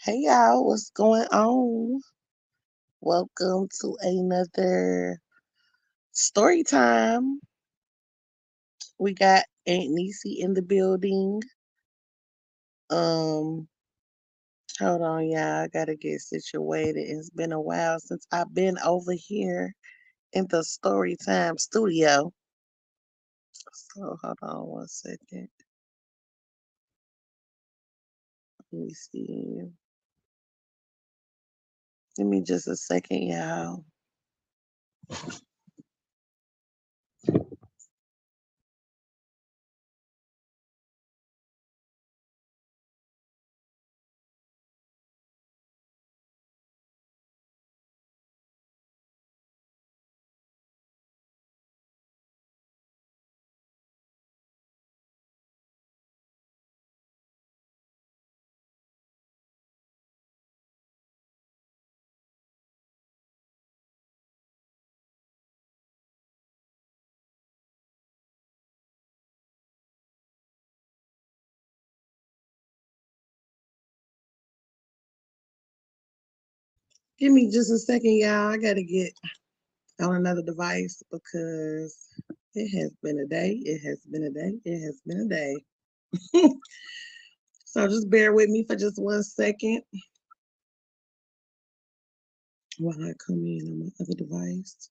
Hey y'all, what's going on? Welcome to another story time. We got Aunt Niecy in the building. Um, Hold on, y'all. I gotta get situated. It's been a while since I've been over here in the story time studio. So hold on one second. Let me see. Give me just a second, y'all. Give me just a second, y'all. I gotta get on another device because it has been a day. It has been a day. It has been a day. So just bear with me for just 1 second while I come in on my other device.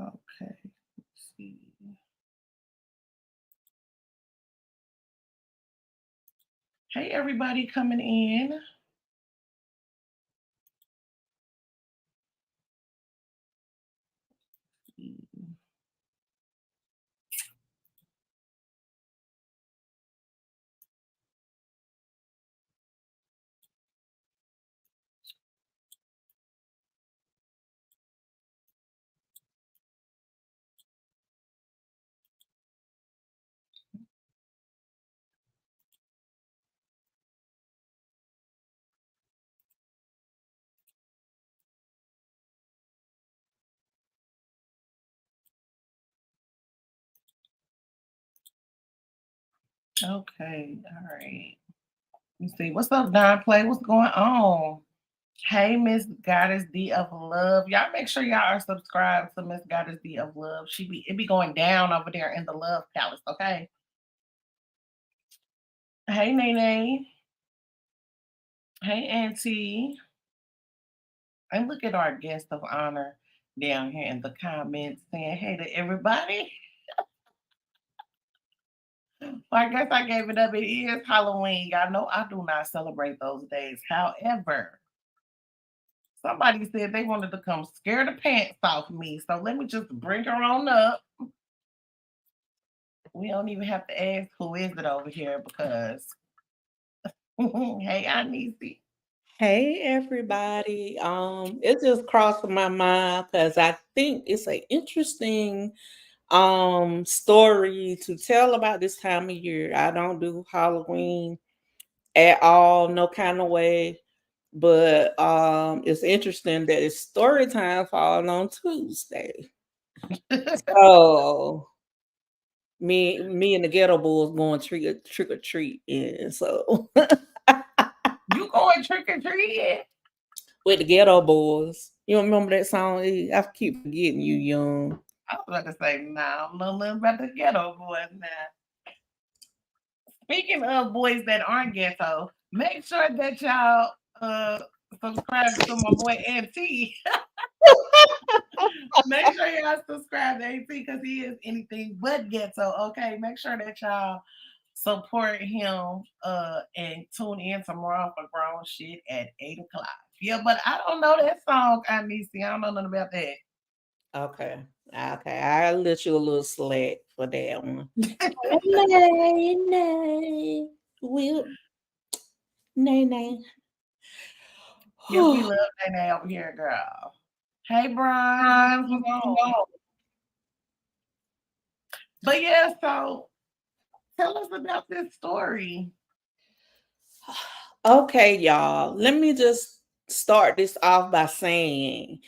Okay. Let's see. Hey, everybody coming in. Okay. All right. Let me see. What's up, Don Play? What's going on? Hey, Miss Goddess D of Love. Y'all make sure y'all are subscribed to Miss Goddess D of Love. It be going down over there in the Love Palace, okay? Hey, Nene. Hey, Auntie. And look at our guest of honor down here in the comments saying hey to everybody. Well, I guess I gave it up. It is Halloween. Y'all know I do not celebrate those days. However, somebody said they wanted to come scare the pants off me. So let me just bring her on up. We don't even have to ask who is it over here because hey, I'm Niecy. Hey everybody. It just crossed my mind because I think it's an interesting story to tell about this time of year. I don't do Halloween at all, no kind of way. But it's interesting that it's story time falling on Tuesday. So me and the ghetto boys going trick or treat, and so You going trick or treating? with the ghetto boys. You don't remember that song? I keep forgetting you young. I was about to say, nah, I'm a little about the ghetto boys now. Speaking of boys that aren't ghetto, make sure that y'all subscribe to my boy MT. Make sure y'all subscribe to AT because he is anything but ghetto. Okay, make sure that y'all support him and tune in tomorrow for grown shit at 8 o'clock. Yeah, but I don't know that song, Niecy. I don't know nothing about that. Okay. Okay. I'll let you a little slack for that one. Nay, nay. Will nay nay. Yes, we love Nene over here, girl. Hey, Brian, what's going on? But yeah, so Tell us about this story. Okay, y'all. Let me just start this off by saying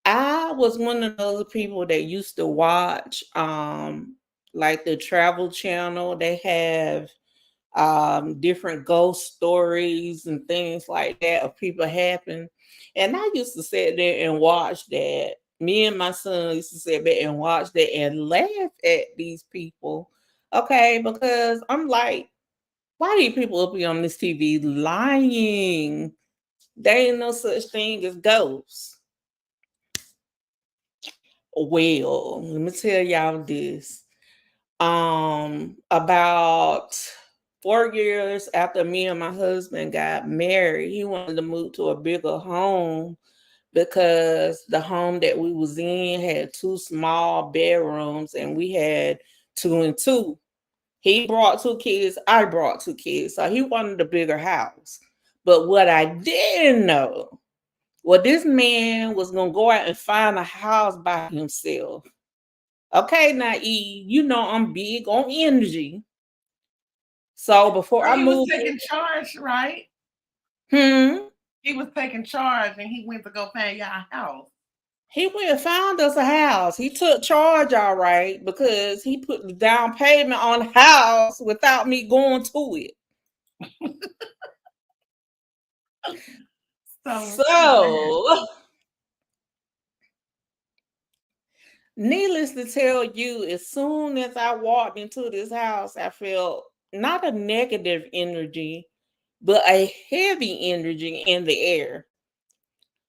I was one of those people that used to watch like the Travel Channel. They have different ghost stories and things like that of people happen. And I used to sit there and watch that. Me and my son used to sit back and watch that and laugh at these people. Okay, because I'm like, why these people up here on this TV lying? There ain't no such thing as ghosts. Well, let me tell y'all this. About 4 years after me and my husband got married, he wanted to move to a bigger home because the home that we was in had two small bedrooms and we had two and two. He brought two kids, I brought two kids. So he wanted a bigger house. But what I didn't know, well, this man was gonna go out and find a house by himself. Okay, now E, you know I'm big on energy. So before So I he was moved, taking charge, right? hmm, He was taking charge and he went to go find y'all house. he went and found us a house. He took charge, all right, because he put the down payment on the house without me going to it. So So, needless to tell you, as soon as I walked into this house, I felt not a negative energy, but a heavy energy in the air.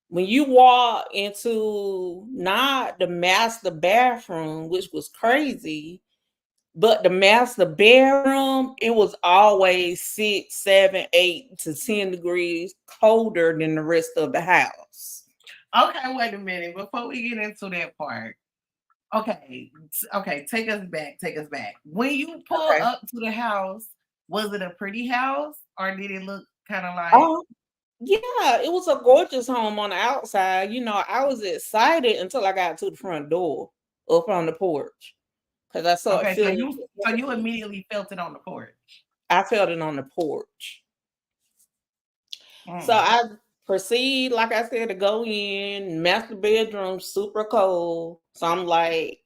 When you walk into not the master bathroom, which was crazy, but the master bedroom, it was always 6, 7, 8 to 10 degrees colder than the rest of the house. okay, wait a minute. Before we get into that part, okay, take us back. Take us back. When you pull Okay. up to the house, was it a pretty house or did it look kind of like Oh, yeah, it was a gorgeous home on the outside. You know, I was excited until I got to the front door up on the porch because I started okay? So feeling you immediately felt it on the porch. I felt it on the porch. So Mm. I proceed, like I said, to go in, master bedroom, super cold. So I'm like,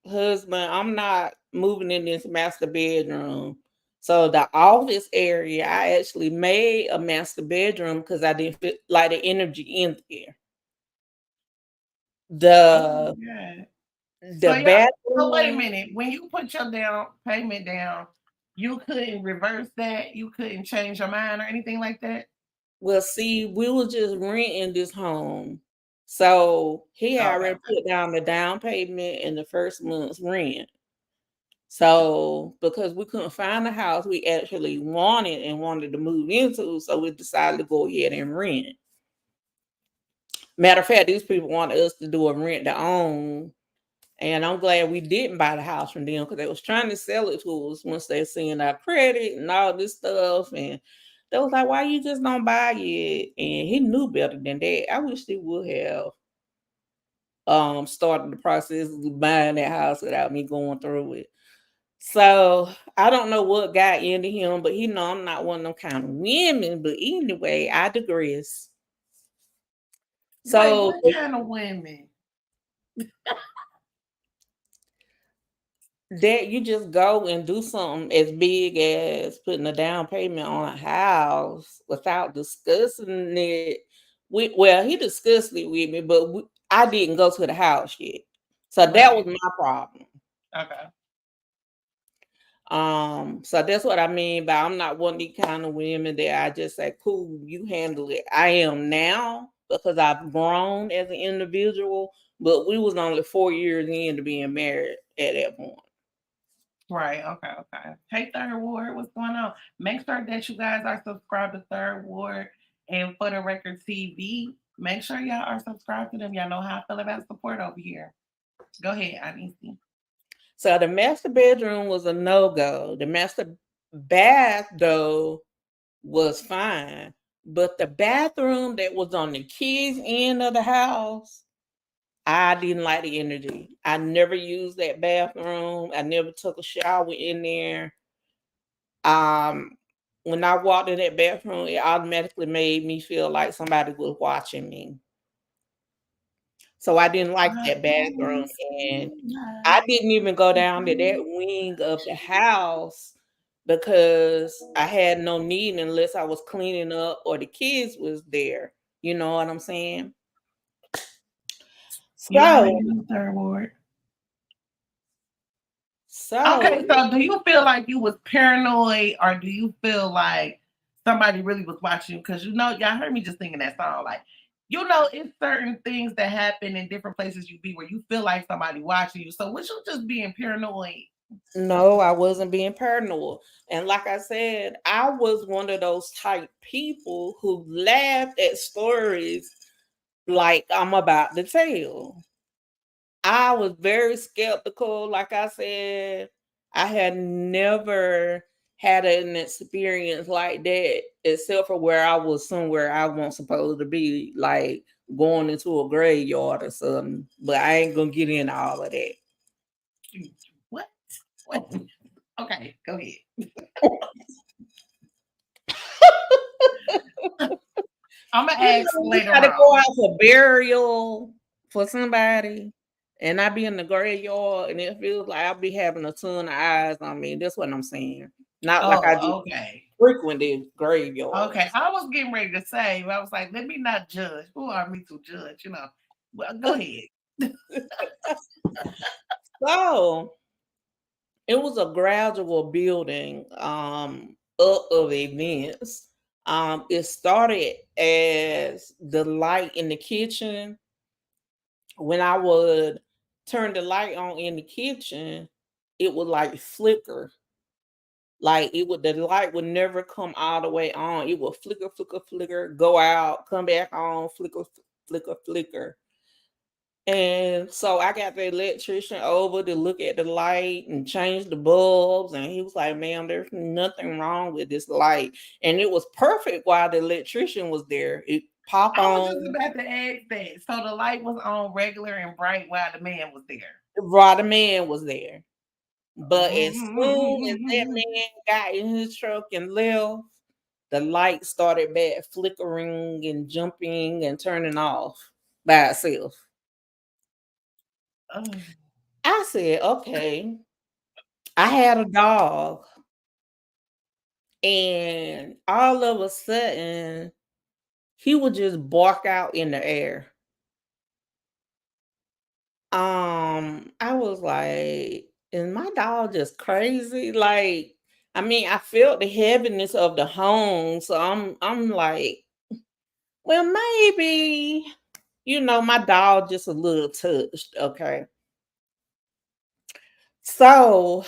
husband, I'm not moving in this master bedroom. So the office area, I actually made a master bedroom because I didn't feel like the energy in there. Oh The my god. the So wait a bathroom, minute. When you put your down payment down, you couldn't reverse that. You couldn't change your mind or anything like that. well, see, we were just renting this home. So he had Okay, already put down the down payment and the first month's rent. So, because we couldn't find a house we actually wanted to move into, so we decided to go ahead and rent. Matter of fact, these people wanted us to do a rent to own, and I'm glad we didn't buy the house from them because they was trying to sell it to us once they seen our credit and all this stuff, and they was like, "Why you just don't buy it?" And he knew better than that. I wish he would have started the process of buying that house without me going through it. So I don't know what got into him, but he know I'm not one of them kind of women. But anyway, I digress. wait, So what kind of women? that you just go and do something as big as putting a down payment on a house without discussing it. Well, he discussed it with me, but I didn't go to the house yet. So that was Right. my problem. Okay. So that's what I mean by I'm not one of the kind of women that I just say, cool, you handle it. I am now because I've grown as an individual, but we was only 4 years into being married at that point. Right. Okay. Okay. Hey, Third Ward, what's going on? Make sure that you guys are subscribed to Third Ward and For the Record TV. Make sure y'all are subscribed to them. Y'all know how I feel about support over here. Go ahead, Niecy. So the master bedroom was a no-go. The master bath though was fine. But the bathroom that was on the kids' end of the house, I didn't like the energy. I never used that bathroom. I never took a shower in there. When I walked in that bathroom, it automatically made me feel like somebody was watching me. So I didn't like I that bathroom, only and see I light. didn't even go down to that wing of the house because I had no need unless I was cleaning up or the kids was there. You know what I'm saying? You already So, in the third ward. so Okay, so do you feel like you was paranoid, or do you feel like somebody really was watching you? Because y'all heard me just singing that song. Like, it's certain things that happen in different places you be where you feel like somebody watching you. So was you just being paranoid? no, I wasn't being paranoid. And like I said, I was one of those type people who laughed at stories like I'm about to tell. I was very skeptical. Like I said, I had never had an experience like that, except for where I was somewhere I wasn't supposed to be, like going into a graveyard or something. But I ain't gonna get into all of that. What? What? Okay, go ahead. I'm gonna You ask know, you later gotta go on. out for burial for somebody, and I be in the graveyard, and it feels like I'll be having a ton of eyes on me. That's what I'm saying. Not like I just Oh, okay. frequented Okay, graveyards. I was getting ready to say, but I was like, let me not judge. Who are me to judge? Well, go ahead. So it was a gradual building up of events. It started as the light in the kitchen. When I would turn the light on in the kitchen, it would like flicker. Like the light would never come all the way on. It would flicker, flicker, flicker, go out, come back on, flicker, flicker, flicker. And so I got the electrician over to look at the light and change the bulbs. And he was like, ma'am, there's nothing wrong with this light. And it was perfect while the electrician was there. It pop I was just on about to ask that. So the light was on regular and bright while the man was there. while the man was there. But as soon as that Mm. man got in his truck and left, the light started back flickering and jumping and turning off by itself. Oh. I said, okay. I had a dog, and all of a sudden, he would just bark out in the air. I was like, is my dog just crazy? Like, I mean, I felt the heaviness of the home, so I'm like, well, maybe, my dog just a little touched, okay. So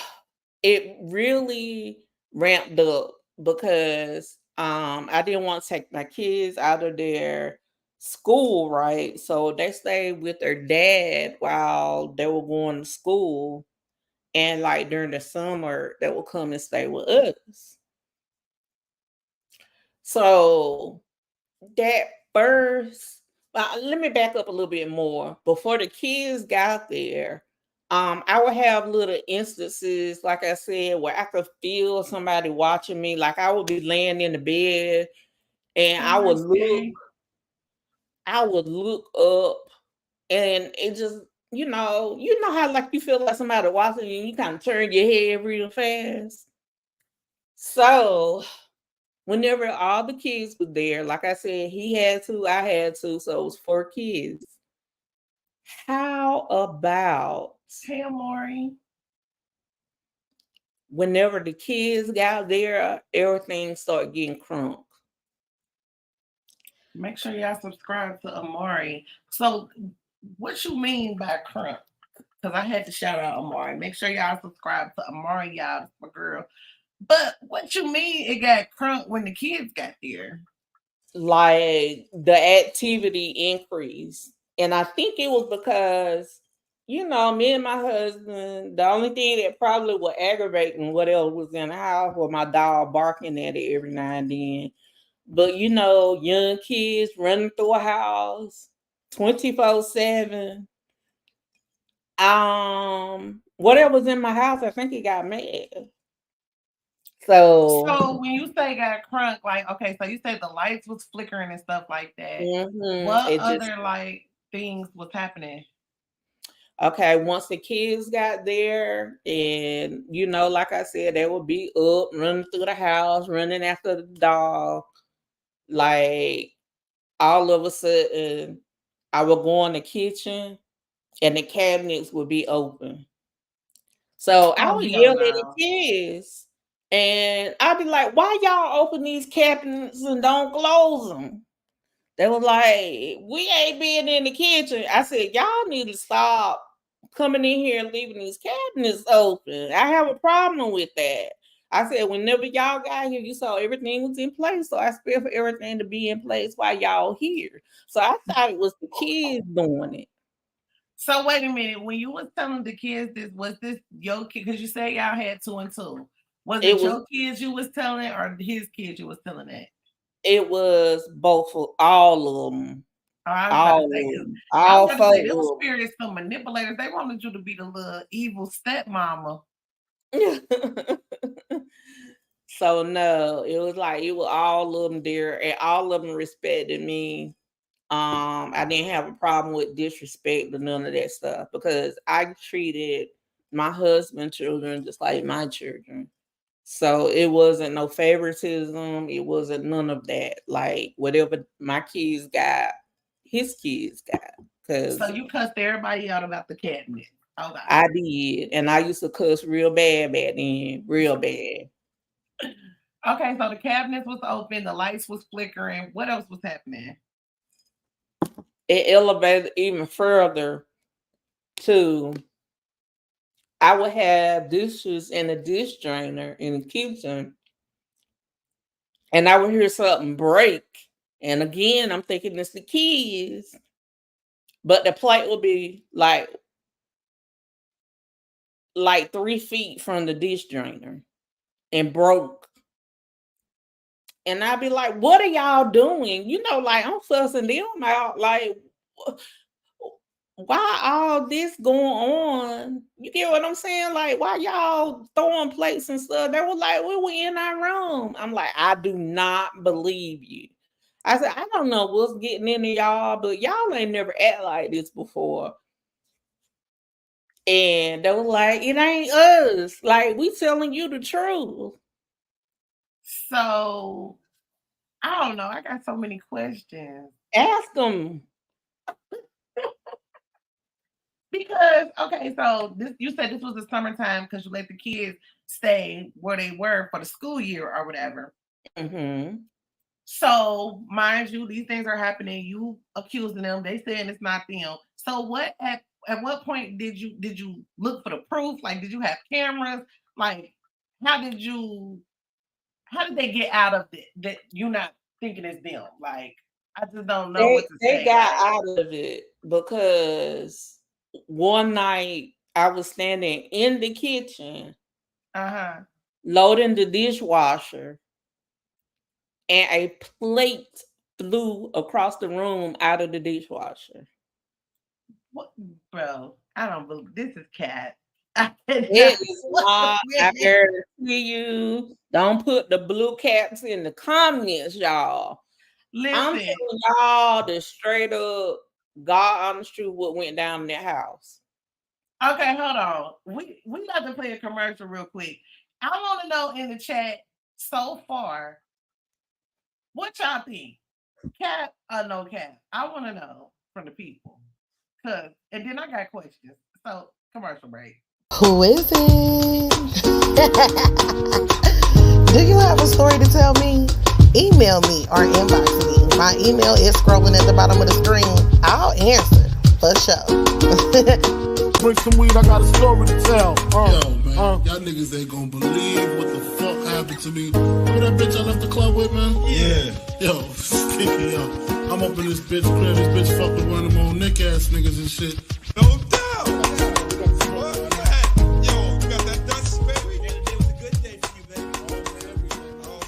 it really ramped up because I didn't want to take my kids out of their school, right? So they stayed with their dad while they were going to school. And like during the summer, they would come and stay with us. So that first, let me back up a little bit more. Before the kids got there, I would have little instances, like I said, where I could feel somebody watching me. Like I would be laying in the bed and RSA. I would look up, and it just, you know how like you feel like somebody watching you and you kind of turn your head real fast. So whenever all the kids were there, like I said, he had two, I had two, so it was four kids. How about Hey, Amori. whenever the kids got there, everything started getting crunk? Make sure y'all subscribe to Amari. So, what you mean by crunk? Because I had to shout out Amari. Make sure y'all subscribe to Amari, y'all, my girl. But what you mean it got crunk when the kids got there? Like the activity increased. And I think it was because, me and my husband, the only thing that probably was aggravating whatever was in the house was my dog barking at it every now and then. But young kids running through a house 24/7. Whatever was in my house, I think he got mad. So when you say got crunk, like, okay, so you said the lights was flickering and stuff like that. mhm, What it just other like things was happening? okay, once the kids got there, and like I said, they would be up, running through the house, running after the dog. Like all of a sudden, I would go in the kitchen and the cabinets would be open. So I Oh would hell yell at the no. kids, and I'd be like, "Why y'all open these cabinets and don't close them?" They were like, "We ain't been in the kitchen." I said, "Y'all need to stop coming in here and leaving these cabinets open. I have a problem with that." I said, "Whenever y'all got here, you saw everything was in place. So I expect for everything to be in place while y'all here." So I thought it was the kids doing it. So wait a minute. When you was telling the kids this, was this your kid? Because you said y'all had two and two. Was It it was your kids you was telling or his kids you was telling that? it was both of all of them. Oh, I was about to All say, of because them. I was All about to four say, them of spirits, some manipulators, they wanted you to be the little evil stepmama. them. So no, it was like it was all of them there, and all of them respected me. I didn't have a problem with disrespect or none of that stuff because I treated my husband's children just like my children. So it wasn't no favoritism. It wasn't none of that. Like whatever my kids got, his kids got. So Cause you cussed everybody out about the cabinet. Okay. I did, and I used to cuss real bad back then, real bad. Okay, so the cabinets was open, the lights was flickering. What else was happening? It elevated even further to I would have dishes in a dish drainer in the kitchen, and I would hear something break. And again, I'm thinking it's the kids, but the plate would be like 3 feet from the dish drainer and broke. And I'd be like, "What are y'all doing?" Like I'm fussing them out. Like, why all this going on? You get what I'm saying? Like, why y'all throwing plates and stuff? They were like, we were in our room. I'm like, I do not believe you. I said, I don't know what's getting into y'all, but y'all ain't never act like this before. And they were like, it ain't us. Like, we telling you the truth. So I don't know. I got so many questions. Ask them. Because okay, so this you said this was the summertime because you let the kids stay where they were for the school year or whatever. Mm-hmm. So mind you, these things are happening. You accusing them, they saying it's not them. So what at what point did you look for the proof? Like, did you have cameras? Like, how did you how did they get out of it that you not thinking it's them? Like, I just don't know They what to they say. got Like, out of it because one night I was standing in the kitchen uh-huh. loading the dishwasher, and a plate flew across the room out of the dishwasher. What, bro? I don't believe this is cat. I cannot. It is What not. I minute? guarantee you. Don't put the blue caps in the comments, y'all. I'm Listen. telling y'all the straight up God honest truth what went down in that house. Okay, hold on. We got to play a commercial real quick. I want to know in the chat so far what y'all think. Cat or no cat? I want to know from the people. Cause and then I got questions. So commercial break. Who is it? Do you have a story to tell me? Email me or inbox me. My email is scrolling at the bottom of the screen. I'll answer for sure. Bring some weed, I got a story to tell. Yo, man, y'all niggas ain't gonna believe what the fuck happened to me. Remember that bitch I left the club with, man? Yeah. Yo, sticky, yo. I'm up in this bitch crib, this bitch fuck with one of them old Nick ass niggas and shit. No doubt. What? Yo, you got that dust, baby? It was a good day for you, baby. All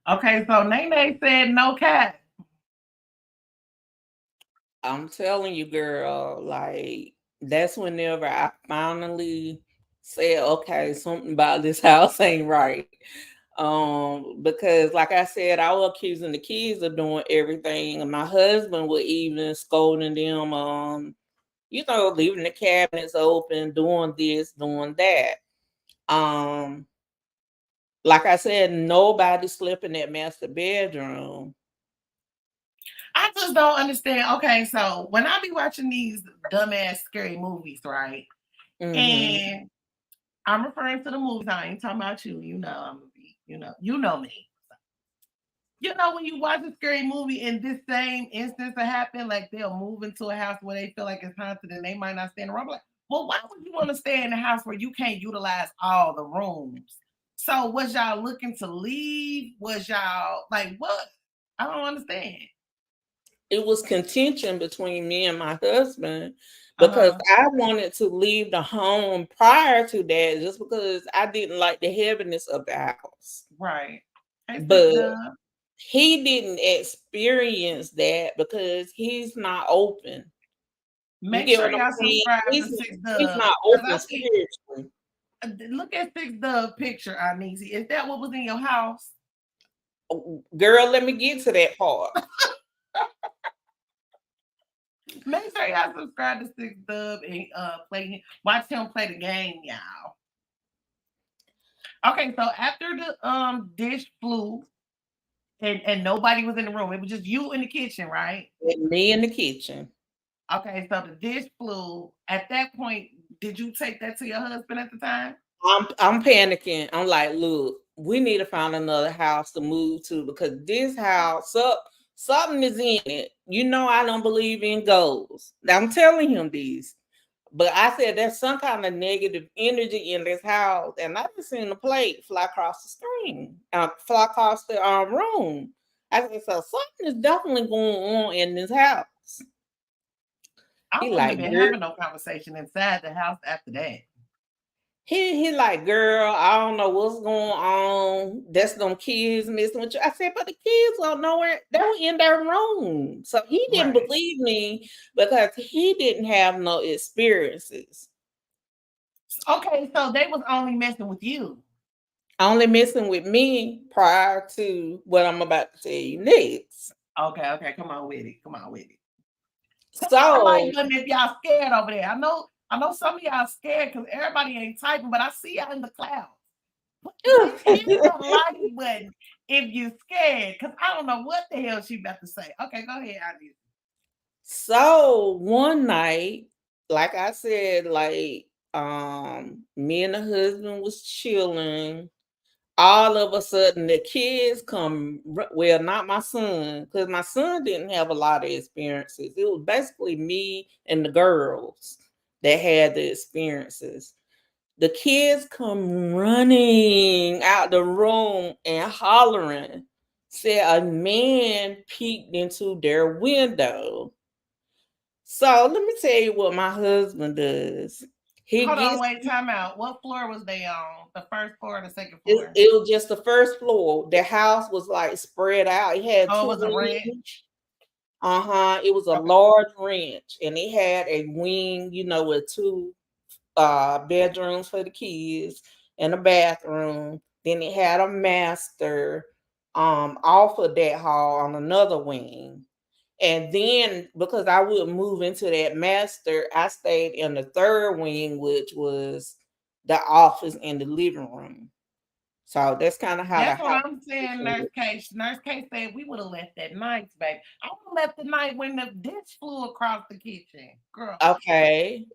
right. Okay, so Nene said no cat. I'm telling you, girl, like that's whenever I finally said, okay, something about this house ain't right. Because like I said, I was accusing the kids of doing everything, and my husband was even scolding them, leaving the cabinets open, doing this, doing that. Like I said, nobody slept in that master bedroom. I just don't understand. Okay, so when I be watching these dumbass scary movies, right? And I'm referring to the movies. I ain't talking about you. You know, I'm gonna be, you know me. You know, when you watch a scary movie and this same instance will happen, like they'll move into a house where they feel like it's haunted and they might not stay in the room. Like, well, why would you want to stay in a house where you can't utilize all the rooms? So was y'all looking to leave? Was y'all like what? I don't understand. It was contention between me and my husband because I wanted to leave the home prior to that just because I didn't like the heaviness of the house. Right. But he didn't experience that because he's not open. Make sure y'all subscribe to Six Dub. He's not open spiritually. Look at Six Dub picture, Niecy. Is that what was in your house? Girl, let me get to that part. Make sure y'all subscribe to Six Dub and watch him play the game, y'all. Okay, so after the dish flew and nobody was in the room, it was just you in the kitchen, right? Me in the kitchen. Okay, so the dish flew. At that point, did you take that to your husband at the time? I'm panicking. I'm like, look, we need to find another house to move to because this house something is in it. You know, I don't believe in ghosts. I'm telling him these. But I said there's some kind of negative energy in this house. And I just seen the plate fly across the screen, fly across the room. I said, so something is definitely going on in this house. I wouldn't have been having no conversation inside the house after that. He like, girl, I don't know what's going on. That's them kids messing with you. I said, but the kids don't know where they were in their room. So he didn't believe me because he didn't have no experiences. Okay, so they was only messing with you. Only messing with me prior to what I'm about to tell you next. Okay, come on with it. So I like if y'all scared over there. I know some of y'all scared because everybody ain't typing, but I see y'all in the clouds. Hit the like button if you scared, because I don't know what the hell she about to say. Okay, go ahead, Ivy. So one night, like I said, me and the husband was chilling. All of a sudden, the kids come. Well, not my son, because my son didn't have a lot of experiences. It was basically me and the girls that had the experiences. The kids come running out the room and hollering. Said a man peeked into their window. So let me tell you what my husband does. Hold on, wait, time out. What floor was they on? The first floor or the second floor? It was just the first floor. The house was like spread out. It had it was a ranch. It was a large ranch, and it had a wing, with 2 bedrooms for the kids and a bathroom. Then it had a master off of that hall on another wing. And then because I would move into that master, I stayed in the third wing, which was the office and the living room. So that's kind of how that's what I'm saying, Nurse Case. Nurse Case said we would have left that night, baby. I would have left the night when the dish flew across the kitchen. Girl. Okay.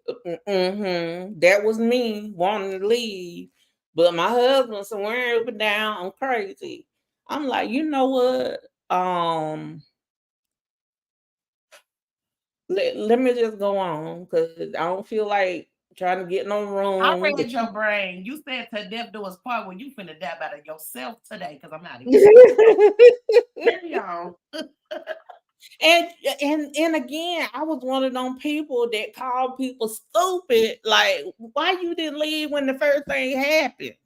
That was me wanting to leave. But my husband somewhere up and down, I'm crazy. I'm like, you know what? Let me just go on because I don't feel like trying to get no room. I read your brain. You said to death do us part when you finna die by yourself today because I'm out of here. Carry on. And again, I was one of them people that called people stupid. Like, why you didn't leave when the first thing happened?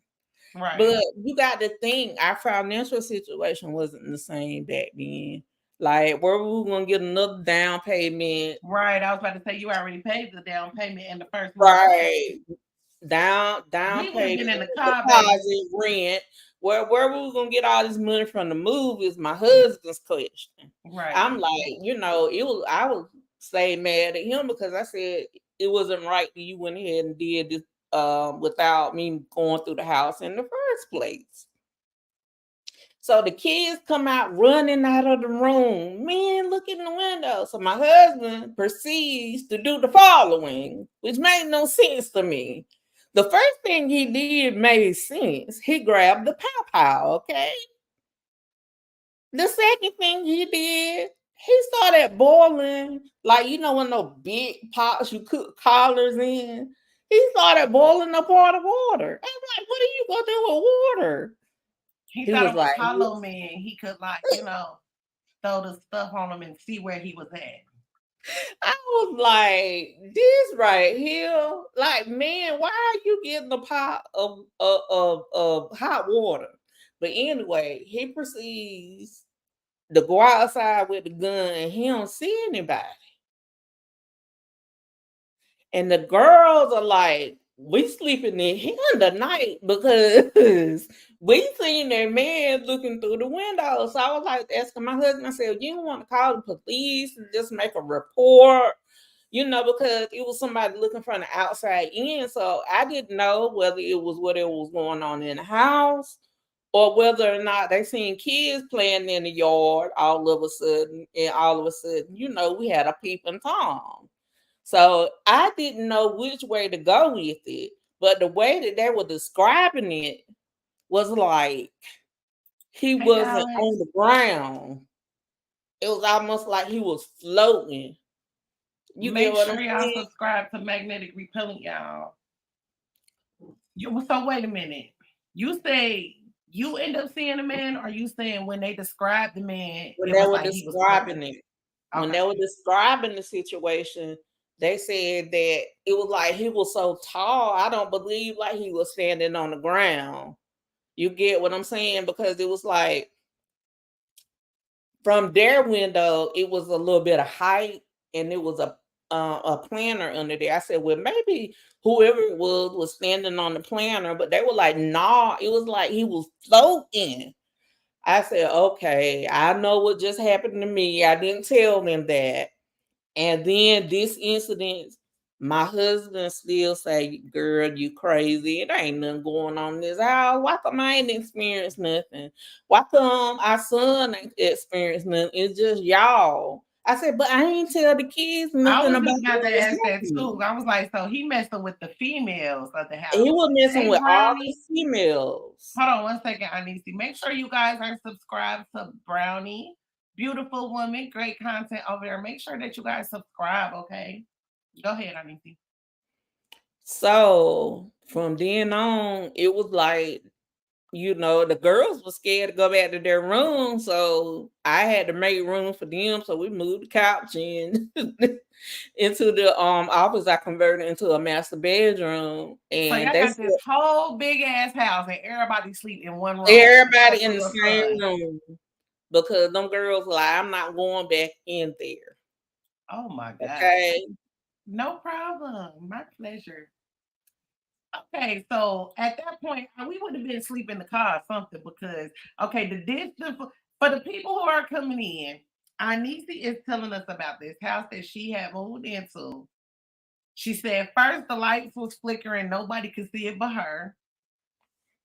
Right. But you got to think our financial situation wasn't the same back then. Like, where we were gonna get another down payment? Right. I was about to say you already paid the down payment in the first month. Right. down We would have been in the payment, car, baby. deposit, rent. Where we was gonna get all this money from the move is my husband's question. Right. I'm like, I was stay mad at him because I said it wasn't right that you went ahead and did this without me going through the house in the first place. So the kids come out running out of the room. Man, look in the window. So my husband proceeds to do the following, which made no sense to me. The first thing he did made sense. He grabbed the pow, okay? The second thing he did, he started boiling, like, when those big pots you cook collars in. He started boiling a pot of water. I'm like, what are you going to do with water? He thought it was Hollow Man. He could, throw the stuff on him and see where he was at. I was like, this right here, like, man, why are you getting a pot of hot water? But anyway, he proceeds to go outside with the gun and he don't see anybody. And the girls are like, we sleeping in here tonight because we seen that man looking through the window. So I was like asking my husband, I said, you don't want to call the police and just make a report, because it was somebody looking from the outside in. So I didn't know whether it was whatever was going on in the house or whether or not they seen kids playing in the yard all of a sudden. And all of a sudden, we had a peeping Tom. So I didn't know which way to go with it, but the way that they were describing it was like he wasn't on the ground. It was almost like he was floating. You Make get what sure I'm y'all saying? subscribe to Magnetic Repellent, y'all. So wait a minute. You say you end up seeing a man, or you saying when they described the man, when they were describing it, when they were describing the situation, they said that it was like he was so tall. I don't believe like he was standing on the ground. You get what I'm saying? Because it was like from their window, it was a little bit of height, and it was a planter under there. I said, well, maybe whoever it was standing on the planter, but they were like, nah, it was like he was floating. I said, okay, I know what just happened to me. I didn't tell them that. And then this incident, my husband still say, girl, you crazy. It ain't nothing going on in this house. Why come I ain't experienced nothing? Why come our son ain't experienced nothing? It's just y'all. I said, but I ain't tell the kids nothing about about to ask that too. I was like, so he messing with the females of the house. He was messing with all the females. Hold on one second, Niecy. Make sure you guys are subscribed to Brownie. Beautiful woman, great content over there. Make sure that you guys subscribe, okay? Go ahead, Niecy. So from then on, it was like, the girls were scared to go back to their room. So I had to make room for them. So we moved the couch in into the office. I converted into a master bedroom. And so y'all got this whole big ass house and everybody sleep in one room. Everybody in the same room. Because them girls like, I'm not going back in there. Oh my God. Okay. No problem. My pleasure. Okay, so at that point, we would have been asleep in the car or something because, okay, the distance for the people who are coming in, Niecy is telling us about this house that she had moved into. She said first the lights was flickering, nobody could see it but her.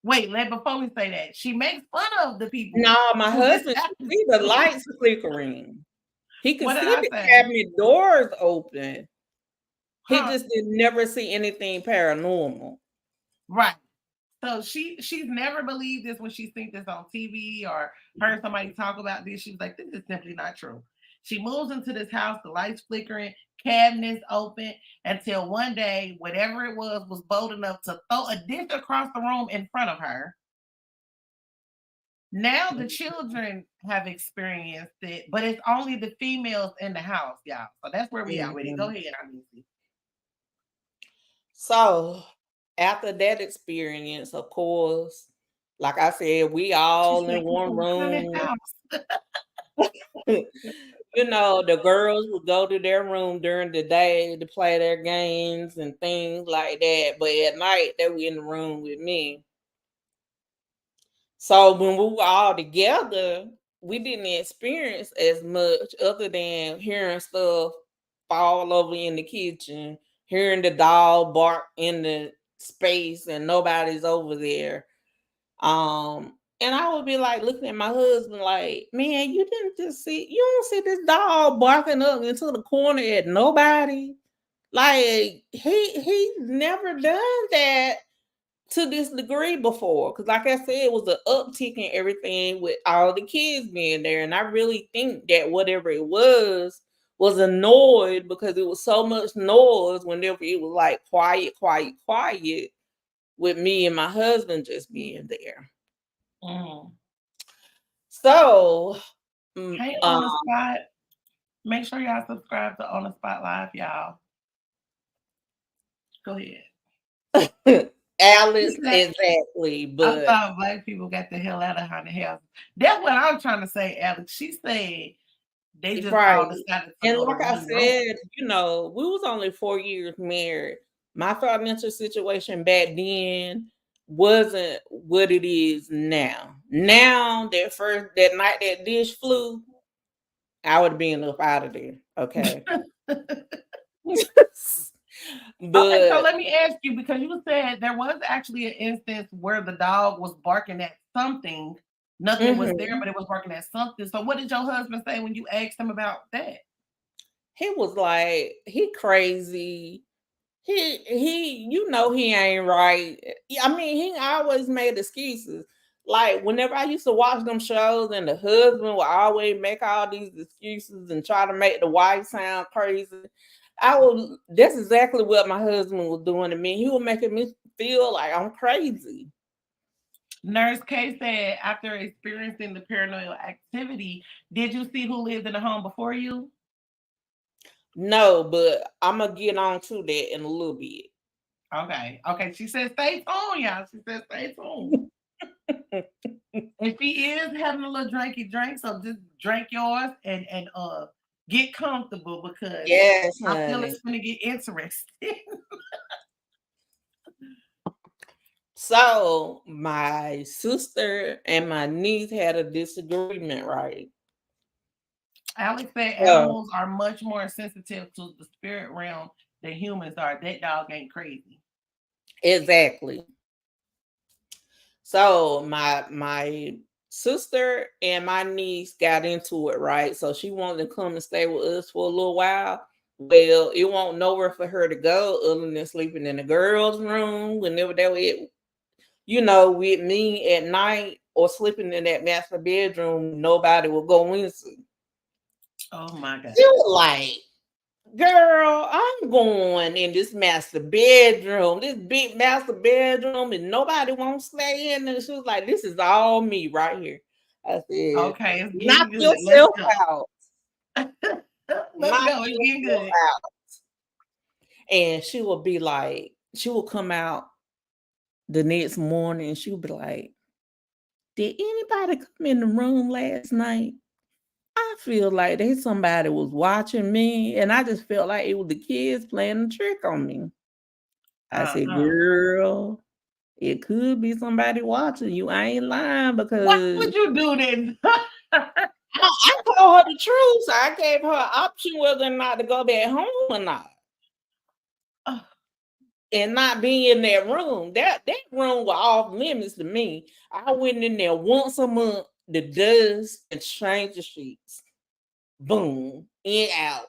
Wait, before we say that, she makes fun of the people. No, my husband could see the lights flickering. He could see the cabinet doors open. He just didn't never see anything paranormal. Right. So she's never believed this when she's seen this on TV or heard somebody talk about this. She's like, this is simply not true. She moves into this house, the lights flickering, cabinets open, until one day, whatever it was bold enough to throw a dish across the room in front of her. Now the children have experienced it, but it's only the females in the house, y'all. So that's where we are with it. Go ahead, Niecy. So after that experience, of course, like I said, we all in one room. you know, the girls would go to their room during the day to play their games and things like that. But at night, they were in the room with me. So when we were all together, we didn't experience as much other than hearing stuff fall over in the kitchen, hearing the dog bark in the space and nobody's over there. And I would be like looking at my husband like, man, you don't see this dog barking up into the corner at nobody. Like he's never done that to this degree before. Because like I said, it was an uptick in everything with all the kids being there. And I really think that whatever it was annoyed because it was so much noise whenever it was like quiet with me and my husband just being there. So, Hey, On the Spot. Make sure y'all subscribe to On the Spot Live, y'all. Go ahead. Alex, exactly. But I thought black people got the hell out of haunted house. That's what I'm trying to say, Alex. She said they just all decided to and go like to I one said, room. you know, we was only 4 years married. My financial situation back then wasn't what it is now. Now that night that dish flew, I would have been up out of there. Okay. But okay, so let me ask you, because you said there was actually an instance where the dog was barking at something. Nothing was there, but it was barking at something. So what did your husband say when you asked him about that? He was like, he crazy. He you know he ain't right. I mean, he always made excuses. Like whenever I used to watch them shows and the husband would always make all these excuses and try to make the wife sound crazy. That's exactly what my husband was doing to me. He was making me feel like I'm crazy. Nurse K said, after experiencing the paranormal activity, did you see who lived in the home before you? No, but I'm gonna get on to that in a little bit. Okay. She said, stay tuned, y'all. She said, stay tuned. And she is having a little drinky drink, so just drink yours and get comfortable because yes, I feel honey. it's gonna get interesting. So my sister and my niece had a disagreement, right? Alex said animals are much more sensitive to the spirit realm than humans are. That dog ain't crazy. Exactly. So my sister and my niece got into it, right? So she wanted to come and stay with us for a little while. Well, it won't nowhere for her to go other than sleeping in the girls' room whenever they were, you know, with me at night or sleeping in that master bedroom. Nobody will go into. Oh my God! She was like, girl, I'm going in this master bedroom, this big master bedroom, and nobody won't stay in. And she was like, this is all me right here. I said, okay, it's knock getting good. yourself out. Let's go. It's getting good. Out. And she will be like, she will come out the next morning and she would be like, did anybody come in the room last night? I feel like somebody was watching me, and I just felt like it was the kids playing a trick on me. I said, girl, it could be somebody watching you. I ain't lying because why would you do this? I told her the truth. So I gave her an option whether or not to go back home or not. And not be in that room. That room was off limits to me. I went in there once a month to dust and change the sheets. Boom, in out.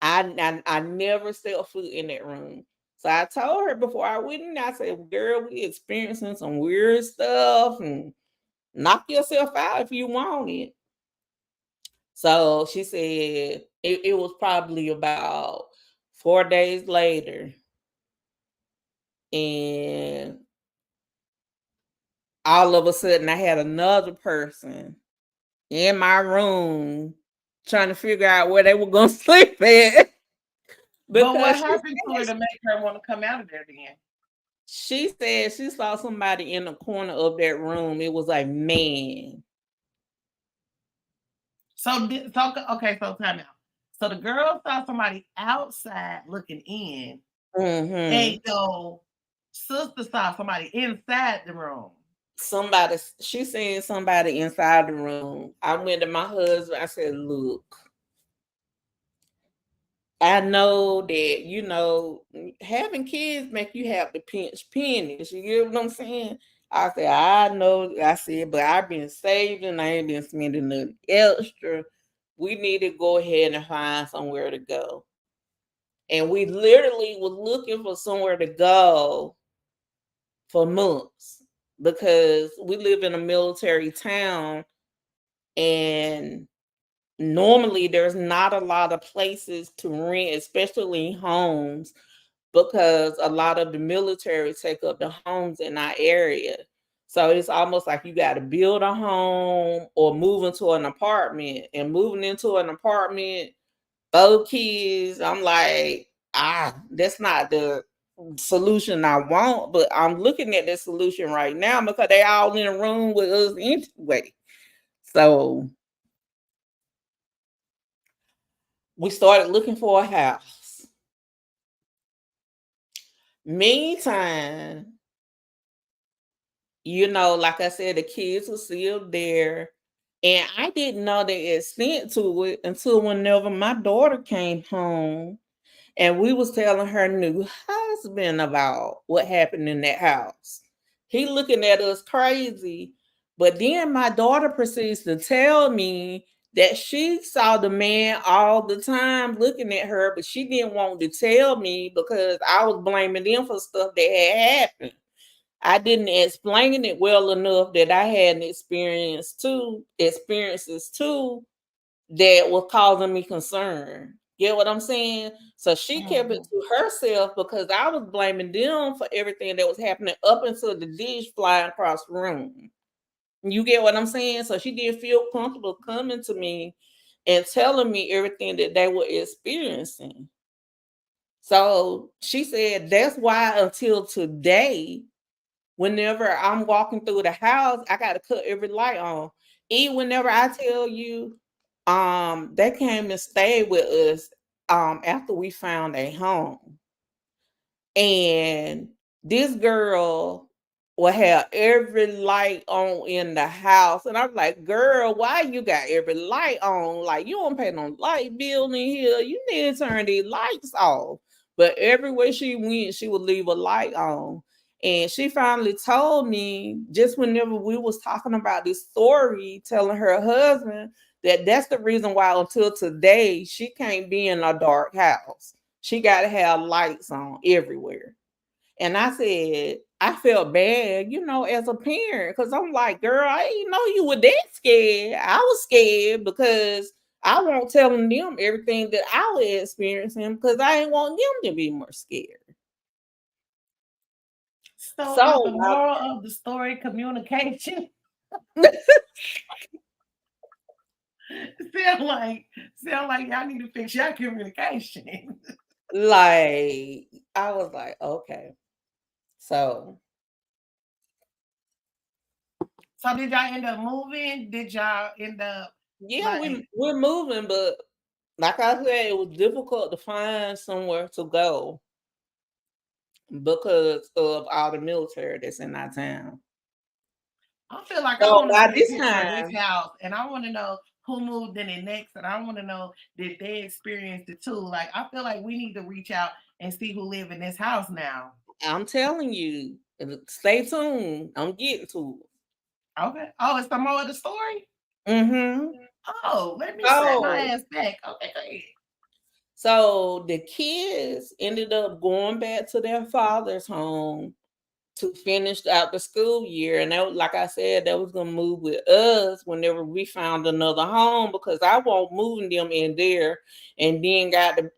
I never stepped foot in that room. So I told her before I went in, I said, girl, we experiencing some weird stuff and knock yourself out if you want it. So she said it was probably about 4 days later. And all of a sudden I had another person in my room trying to figure out where they were going to sleep at. But what happened to her to make her want to come out of there then? She said she saw somebody in the corner of that room. It was a man. Okay, so time out. So the girl saw somebody outside looking in, and your sister saw somebody inside the room. She seen somebody inside the room. I went to my husband. I said, "Look, I know that having kids make you have to pinch pennies. You get what I'm saying?" I said, "I know." I said, "But I've been saving. I ain't been spending nothing extra. We need to go ahead and find somewhere to go." And we literally was looking for somewhere to go for months because we live in a military town, and normally there's not a lot of places to rent, especially homes, because a lot of the military take up the homes in our area. So it's almost like you got to build a home or move into an apartment. And moving into an apartment, 4 kids, I'm like, that's not the solution I want. But I'm looking at the solution right now because they all in a room with us anyway. So we started looking for a house. Meantime, like I said, the kids were still there. And I didn't know the extent to it until whenever my daughter came home and we was telling her new husband about what happened in that house. He looking at us crazy. But then my daughter proceeds to tell me that she saw the man all the time looking at her, but she didn't want to tell me because I was blaming them for stuff that had happened. I didn't explain it well enough that I had experiences too that was causing me concern. Get what I'm saying? So she kept it to herself because I was blaming them for everything that was happening up until the dish flying across the room. You get what I'm saying? So she didn't feel comfortable coming to me and telling me everything that they were experiencing. So she said that's why until today, whenever I'm walking through the house, I got to cut every light on. Even whenever I tell you, they came and stayed with us after we found a home. And this girl will have every light on in the house. And I'm like, girl, why you got every light on? Like, you don't pay no light bill in here. You need to turn these lights off. But everywhere she went, she would leave a light on. And she finally told me, just whenever we was talking about this story, telling her husband that that's the reason why until today she can't be in a dark house. She got to have lights on everywhere. And I said, I felt bad, as a parent, because I'm like, girl, I didn't know you were that scared. I was scared because I won't telling them everything that I was experiencing because I didn't want them to be more scared. So is the moral of the story communication? sound like y'all need to fix your communication. Like, I was like, okay. So did y'all end up moving? Did y'all end up? Yeah, we're moving, but like I said, it was difficult to find somewhere to go because of all the military that's in our town. I feel like I want to see a picture of this house, and I want to know who moved in it next, and I want to know did they experienced it too. Like, I feel like we need to reach out and see who live in this house now. I'm telling you, stay tuned. I'm getting to it. Okay. Oh, it's the more of the story? Mm-hmm. Oh, let me set my ass back. Okay, go ahead. So the kids ended up going back to their father's home to finish out the school year. And that, like I said, that was going to move with us whenever we found another home because I won't moving them in there and then got to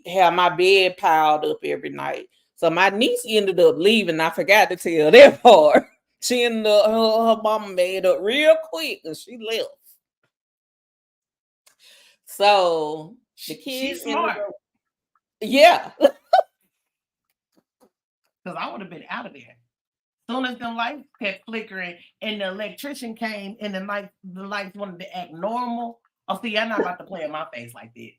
have my bed piled up every night. So my niece ended up leaving. I forgot to tell that part. She ended up, her mama made up real quick and she left. So the kids she's smart. Yeah. Because I would have been out of there. As soon as the lights kept flickering and the electrician came and the lights wanted to act normal, Oh, see, I'm not about to play in my face like that.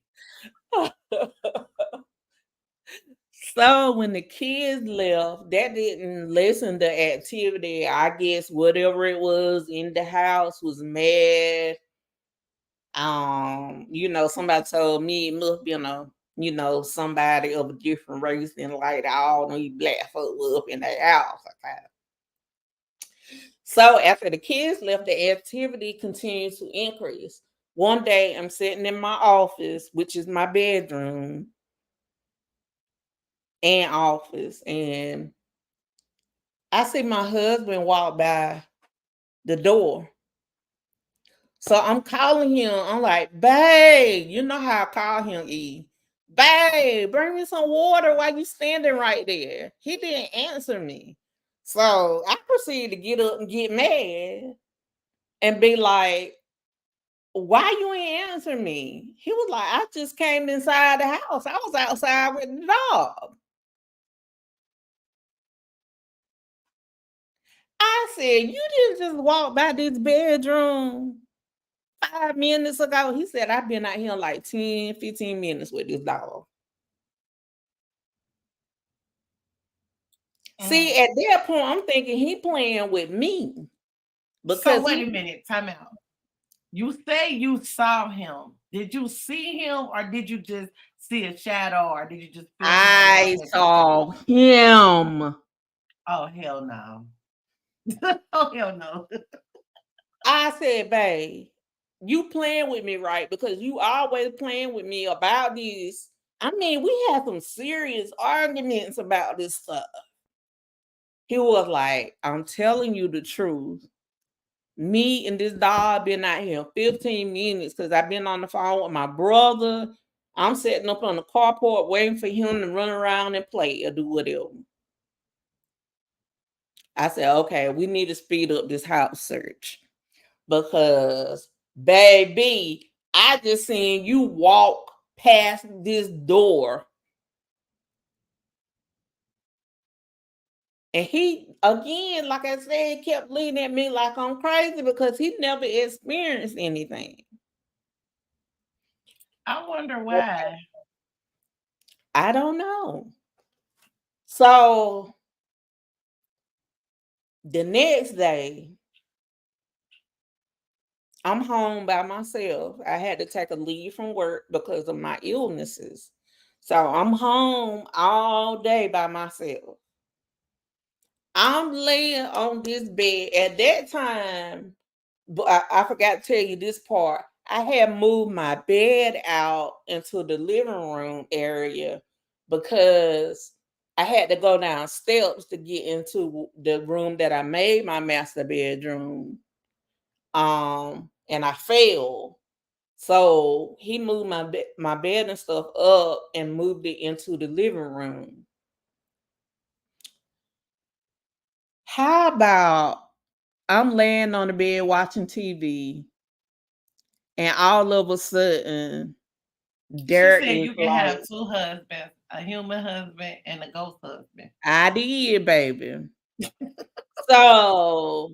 So when the kids left, that didn't lessen the activity. I guess whatever it was in the house was mad. Somebody told me it must be somebody of a different race than like all these black folk were up in their house. Okay. So after the kids left, the activity continued to increase. One day I'm sitting in my office, which is my bedroom and office, and I see my husband walk by the door. So I'm calling him. I'm like, babe, you know how I call him, E. Babe, bring me some water while you standing right there. He didn't answer me. So I proceeded to get up and get mad and be like, why you ain't answer me? He was like, I just came inside the house. I was outside with the dog. I said, you didn't just walk by this bedroom 5 minutes ago. He said, I've been out here like 10, 15 minutes with this dog. See, at that point, I'm thinking he playing with me. So wait a minute, time out. You say you saw him. Did you see him or did you just see a shadow or did you just feel I saw him. Oh, hell no. Oh, hell no. I said, babe, you playing with me, right? Because you always playing with me about this. I mean, we had some serious arguments about this stuff. He was like, I'm telling you the truth. Me and this dog been out here 15 minutes because I've been on the phone with my brother. I'm sitting up on the carport waiting for him to run around and play or do whatever. I said, okay, we need to speed up this house search because, baby, I just seen you walk past this door. And he, again, like I said, kept looking at me like I'm crazy because he never experienced anything. I wonder why. I don't know. So the next day, I'm home by myself. I had to take a leave from work because of my illnesses. So I'm home all day by myself. I'm laying on this bed. At that time, but I forgot to tell you this part. I had moved my bed out into the living room area because I had to go down steps to get into the room that I made my master bedroom. And I fell. So he moved my bed and stuff up and moved it into the living room. How about I'm laying on the bed watching TV, and all of a sudden, there she said is you can have 2 husbands, a human husband and a ghost husband. I did, baby. So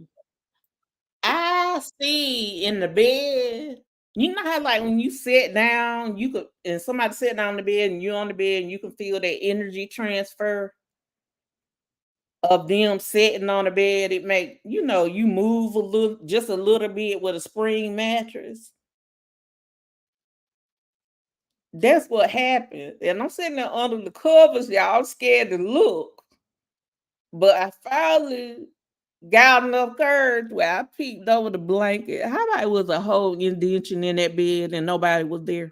I see in the bed. You know how like when you sit down, you could and somebody sit down on the bed and you're on the bed and you can feel that energy transfer of them sitting on the bed. It make you move just a little bit with a spring mattress. That's what happened. And I'm sitting there under the covers, y'all scared to look. But I finally got enough courage where I peeked over the blanket. How about it was a whole indention in that bed and nobody was there?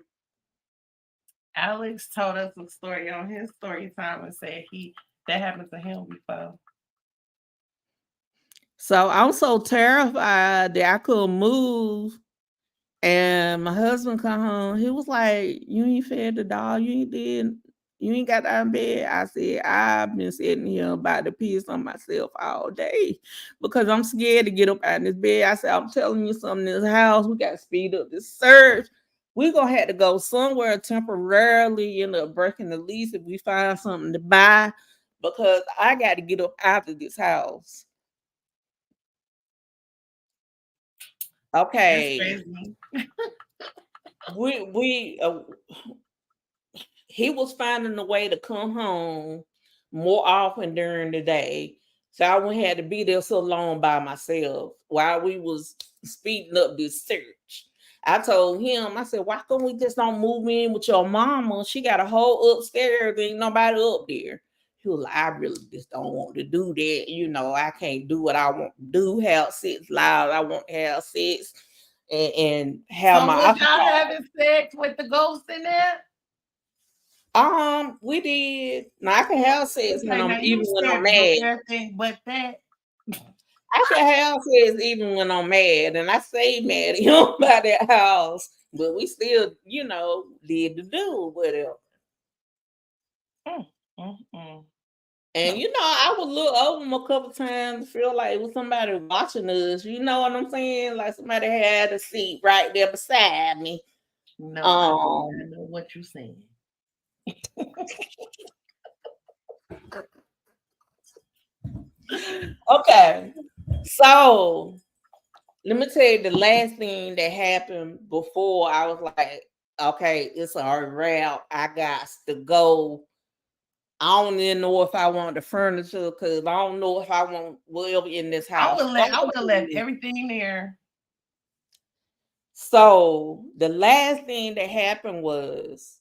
Alex told us a story on his story time and said that happened to him before. So I'm so terrified that I couldn't move. And my husband come home. He was like, "You ain't fed the dog. You ain't got out of bed." I said, "I've been sitting here about to piss on myself all day because I'm scared to get up out of this bed." I said, "I'm telling you something. In this house, we got to speed up this search. We're gonna have to go somewhere temporarily, end up breaking the lease if we find something to buy because I got to get up out of this house." Okay. we he was finding a way to come home more often during the day. So I wouldn't have to be there so long by myself while we was speeding up this search. I told him, I said, why can't we just don't move in with your mama? She got a whole upstairs, ain't nobody up there. He was like, I really just don't want to do that. You know, I can't do what I want to do, have sex loud. I want to have sex and have So my was y'all occupied. having sex with the ghost in there? We did. Now I can have sex when Okay, now you when I'm said mad. everything but that. I can have sex even when I'm mad, and I stay mad at him by that house, but we still, you know, did the do whatever. And you know, I would look over him a couple times, feel like it was somebody watching us. You know what I'm saying? Like somebody had a seat right there beside me. No, I know what you're saying. Okay, so let me tell you the last thing that happened before I was like, okay, it's a wrap. I got to go. I don't even know if I want the furniture because I don't know if I want whatever in this house. I would have left everything there. So the last thing that happened was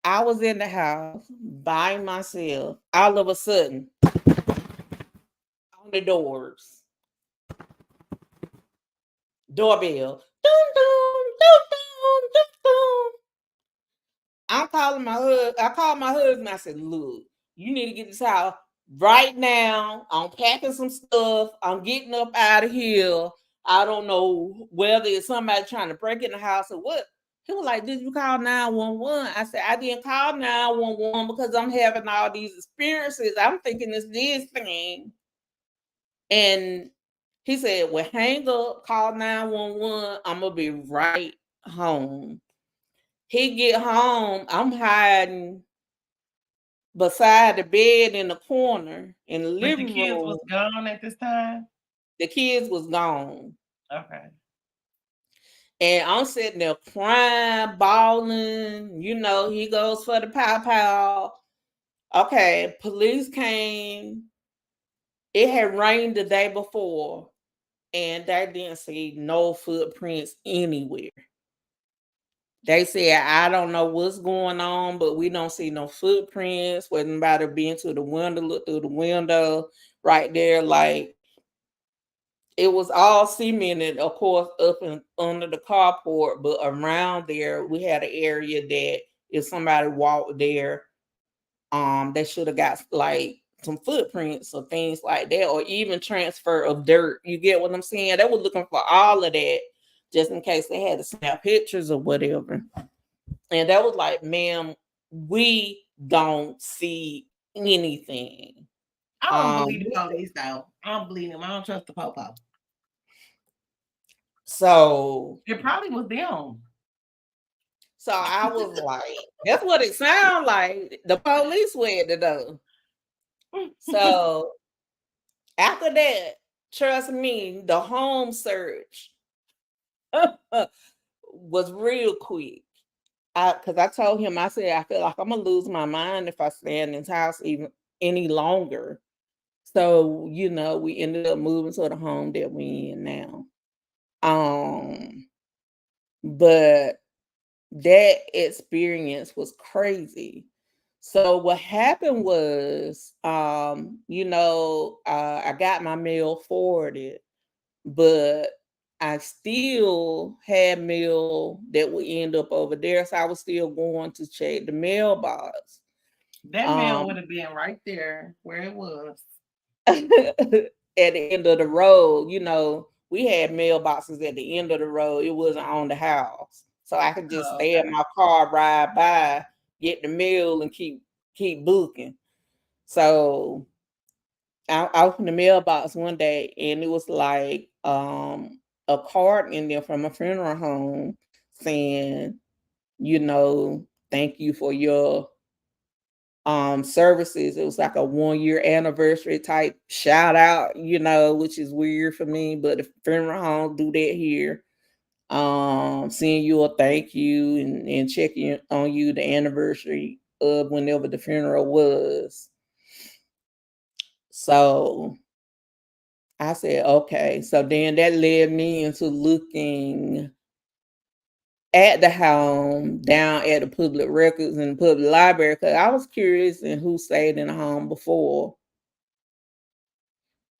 I was in the house by myself. All of a sudden, on the doors, doorbell. Dum, dum, dum, dum, dum, dum. I'm calling my husband. I called my husband. I said, look, you need to get this house right now. I'm packing some stuff. I'm getting up out of here. I don't know whether it's somebody trying to break in the house or what. He was like, did you call 911? I said, I didn't call 911 because I'm having all these experiences. I'm thinking it's this thing. And he said, well, hang up, call 911. I'm going to be right home. He get home, I'm hiding beside the bed in the corner in the living room. The kids was gone at this time? The kids was gone. Okay. And I'm sitting there crying, bawling. You know, he goes for the pow. Okay, police came. It had rained the day before, and they didn't see no footprints anywhere. They said, I don't know what's going on, but we don't see no footprints. Wasn't nobody been to the window, look through the window right there. Like it was all cemented, of course, up and under the carport, but around there, we had an area that if somebody walked there, they should have got like some footprints or things like that, or even transfer of dirt. You get what I'm saying? They were looking for all of that just in case they had to snap pictures or whatever. And that was like, ma'am, we don't see anything. I don't believe the police though. I don't believe them. I don't trust the popo. So it probably was them. So I was like, that's what it sounded like. The police went to know. So after that, trust me, the home search was real quick. Because I told him, I said, I feel like I'm gonna lose my mind if I stay in this house even any longer. So, you know, we ended up moving to the home that we in now. But that experience was crazy. So what happened was, you know, I got my mail forwarded, but I still had mail that would end up over there. So I was still going to check the mailbox. That mail would have been right there where it was. At the end of the road, you know, we had mailboxes at the end of the road. It wasn't on the house. So I could just stay in my car, ride by, get the mail, and keep booking. So I opened the mailbox one day, and it was like a card in there from a funeral home saying, you know, thank you for your services. It was like a 1-year anniversary type shout out, you know, which is weird for me, but the funeral home do that here. Seeing you a thank you and checking on you the anniversary of whenever the funeral was. So I said, okay. So then that led me into looking at the home down at the public records and the public library because I was curious in who stayed in the home before.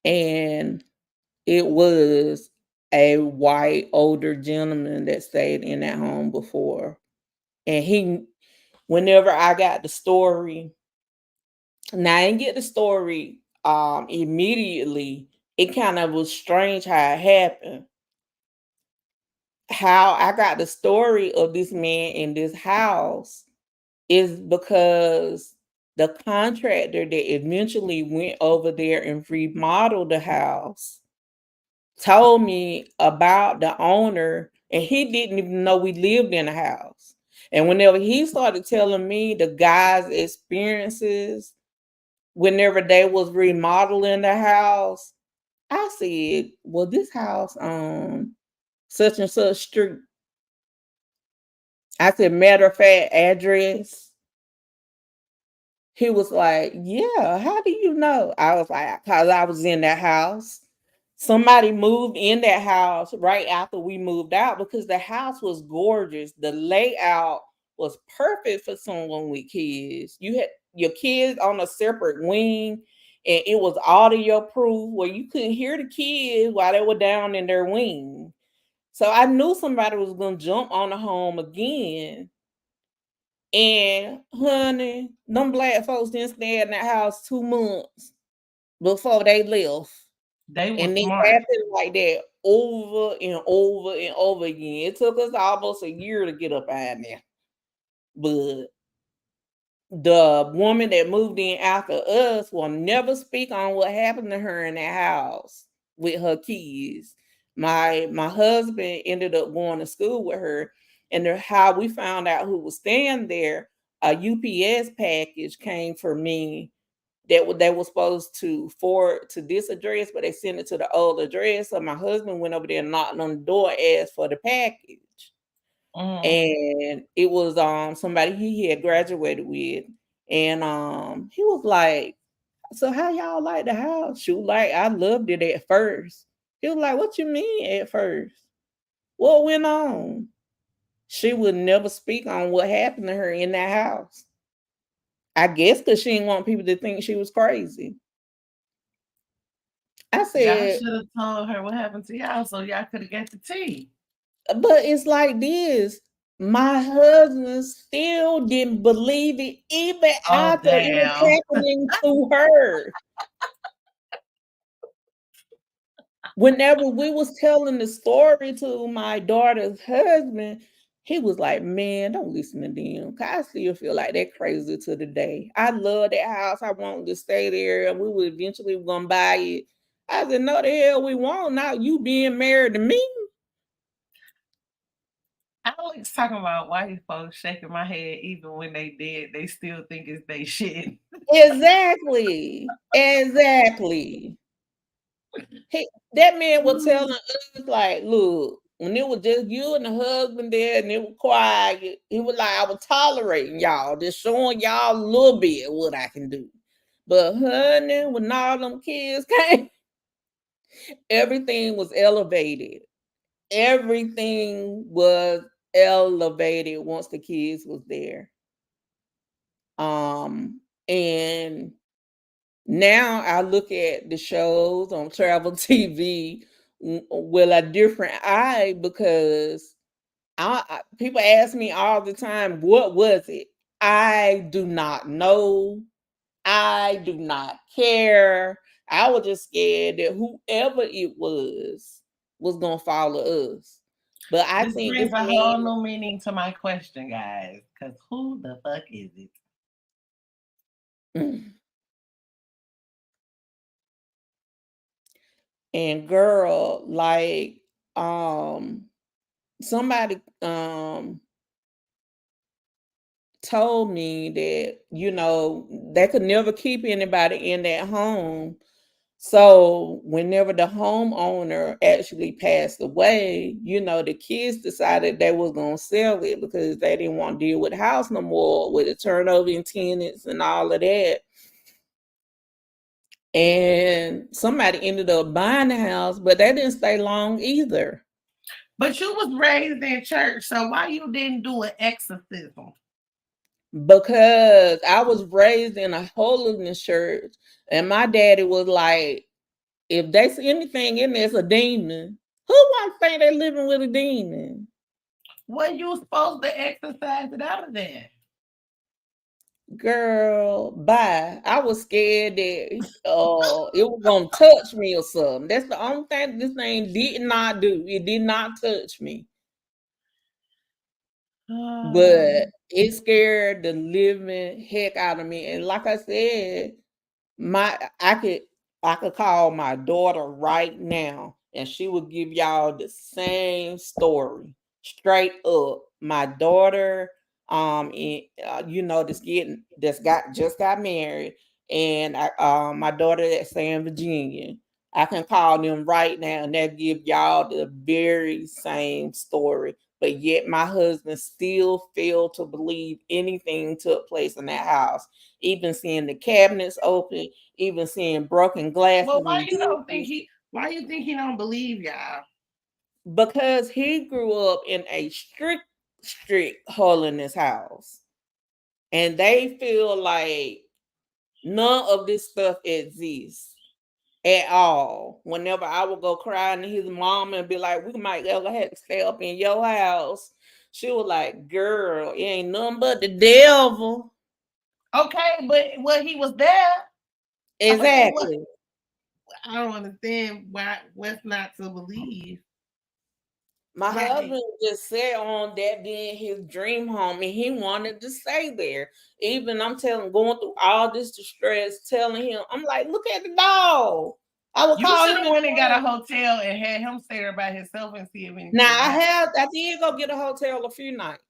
And it was a white older gentleman that stayed in that home before. And whenever I got the story, now I didn't get the story immediately. It kind of was strange how it happened. How I got the story of this man in this house is because the contractor that eventually went over there and remodeled the house told me about the owner, and he didn't even know we lived in the house. And whenever he started telling me the guy's experiences, whenever they was remodeling the house, I said, well, this house on such and such street. I said, matter of fact, address. He was like, yeah, how do you know? I was like, because I was in that house. Somebody moved in that house right after we moved out because the house was gorgeous. The layout was perfect for someone with kids. You had your kids on a separate wing, and it was audio proof where you couldn't hear the kids while they were down in their wing. So I knew somebody was going to jump on the home again. And honey, them black folks didn't stay in that house 2 months before they left. They were And it smart. happened like that over and over and over again. It took us almost a year to get up out there. But the woman that moved in after us will never speak on what happened to her in that house with her kids. My husband ended up going to school with her, and how we found out who was staying there, a UPS package came for me that they were supposed to forward to this address, but they sent it to the old address. So my husband went over there and knocked on the door, asked for the package. And it was somebody he had graduated with. And he was like, so how y'all like the house? She was like, I loved it at first. He was like, what you mean at first? What went on? She would never speak on what happened to her in that house. I guess because she didn't want people to think she was crazy. I Y'all said, should have told her what happened to y'all so y'all could have got the tea. but it's like this. My husband still didn't believe it even Oh, after it was damn. happening to her. Whenever we was telling the story to my daughter's husband, he was like, man, don't listen to them. Cause I still feel like they're crazy to the day. I love that house. I wanted to stay there, and we were eventually gonna buy it. I said, no, the hell we won't. Now you being married to me. Alex talking about white folks shaking my head even when they dead, they still think it's they shit. Exactly. That man was telling us, like, look, when it was just you and the husband there and it was quiet, he was like, I was tolerating y'all, just showing y'all a little bit of what I can do. But honey, when all them kids came, everything was elevated. Everything was elevated once the kids was there. And now I look at the shows on travel TV with a different eye because people ask me all the time, what was it? I do not know. I do not care. I was just scared that whoever it was going to follow us. But I This think brings this a man, whole new meaning to my question, guys. Because who the fuck is it? and girl, like somebody told me that, they could never keep anybody in that home. So whenever the homeowner actually passed away, the kids decided they was gonna sell it because they didn't want to deal with the house no more, with the turnover in tenants and all of that. And somebody ended up buying the house, but they didn't stay long either. But you was raised in church, so why you didn't do an exorcism? Because I was raised in a holiness church, and my daddy was like, if they see anything in there, it's a demon. Who wants to think they're living with a demon? Well, you supposed to exercise it out of there. Girl, bye. I was scared that it was gonna touch me or something. That's the only thing this thing did not do. It did not touch me. But it scared the living heck out of me. And like I said, I could call my daughter right now and she would give y'all the same story straight up. My daughter just got married, and my daughter that's in Virginia, I can call them right now and they'll give y'all the very same story. But yet my husband still failed to believe anything took place in that house. Even seeing the cabinets open, even seeing broken glasses. Well, why you think he don't believe y'all? Because he grew up in a strict holiness house. And they feel like none of this stuff exists at all. Whenever I would go crying to his mom and be like, we might ever have to stay up in your house, she was like, girl, it ain't nothing but the devil. Okay, but he was there. Exactly. I don't understand what's not to believe. My husband just sat on that being his dream home, and he wanted to stay there. Even going through all this distress, telling him, I'm like, look at the dog. I would call him. You should have went and got a hotel and had him stay there by himself and see if anything. Now I did go get a hotel a few nights.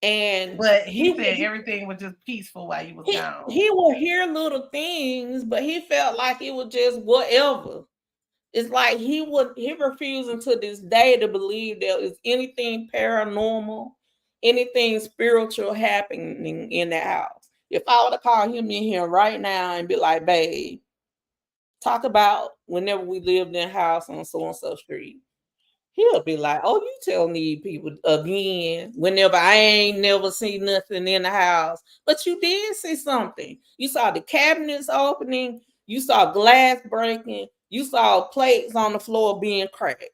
But he said everything was just peaceful while you was gone. He would hear little things, but he felt like it was just whatever. It's like he refusing to this day to believe there is anything paranormal, anything spiritual happening in that house. If I were to call him in here right now and be like, babe, talk about whenever we lived in a house on so-and-so street, he'll be like, oh, you tell me people again, whenever I ain't never seen nothing in the house. But you did see something. You saw the cabinets opening. You saw glass breaking. You saw plates on the floor being cracked.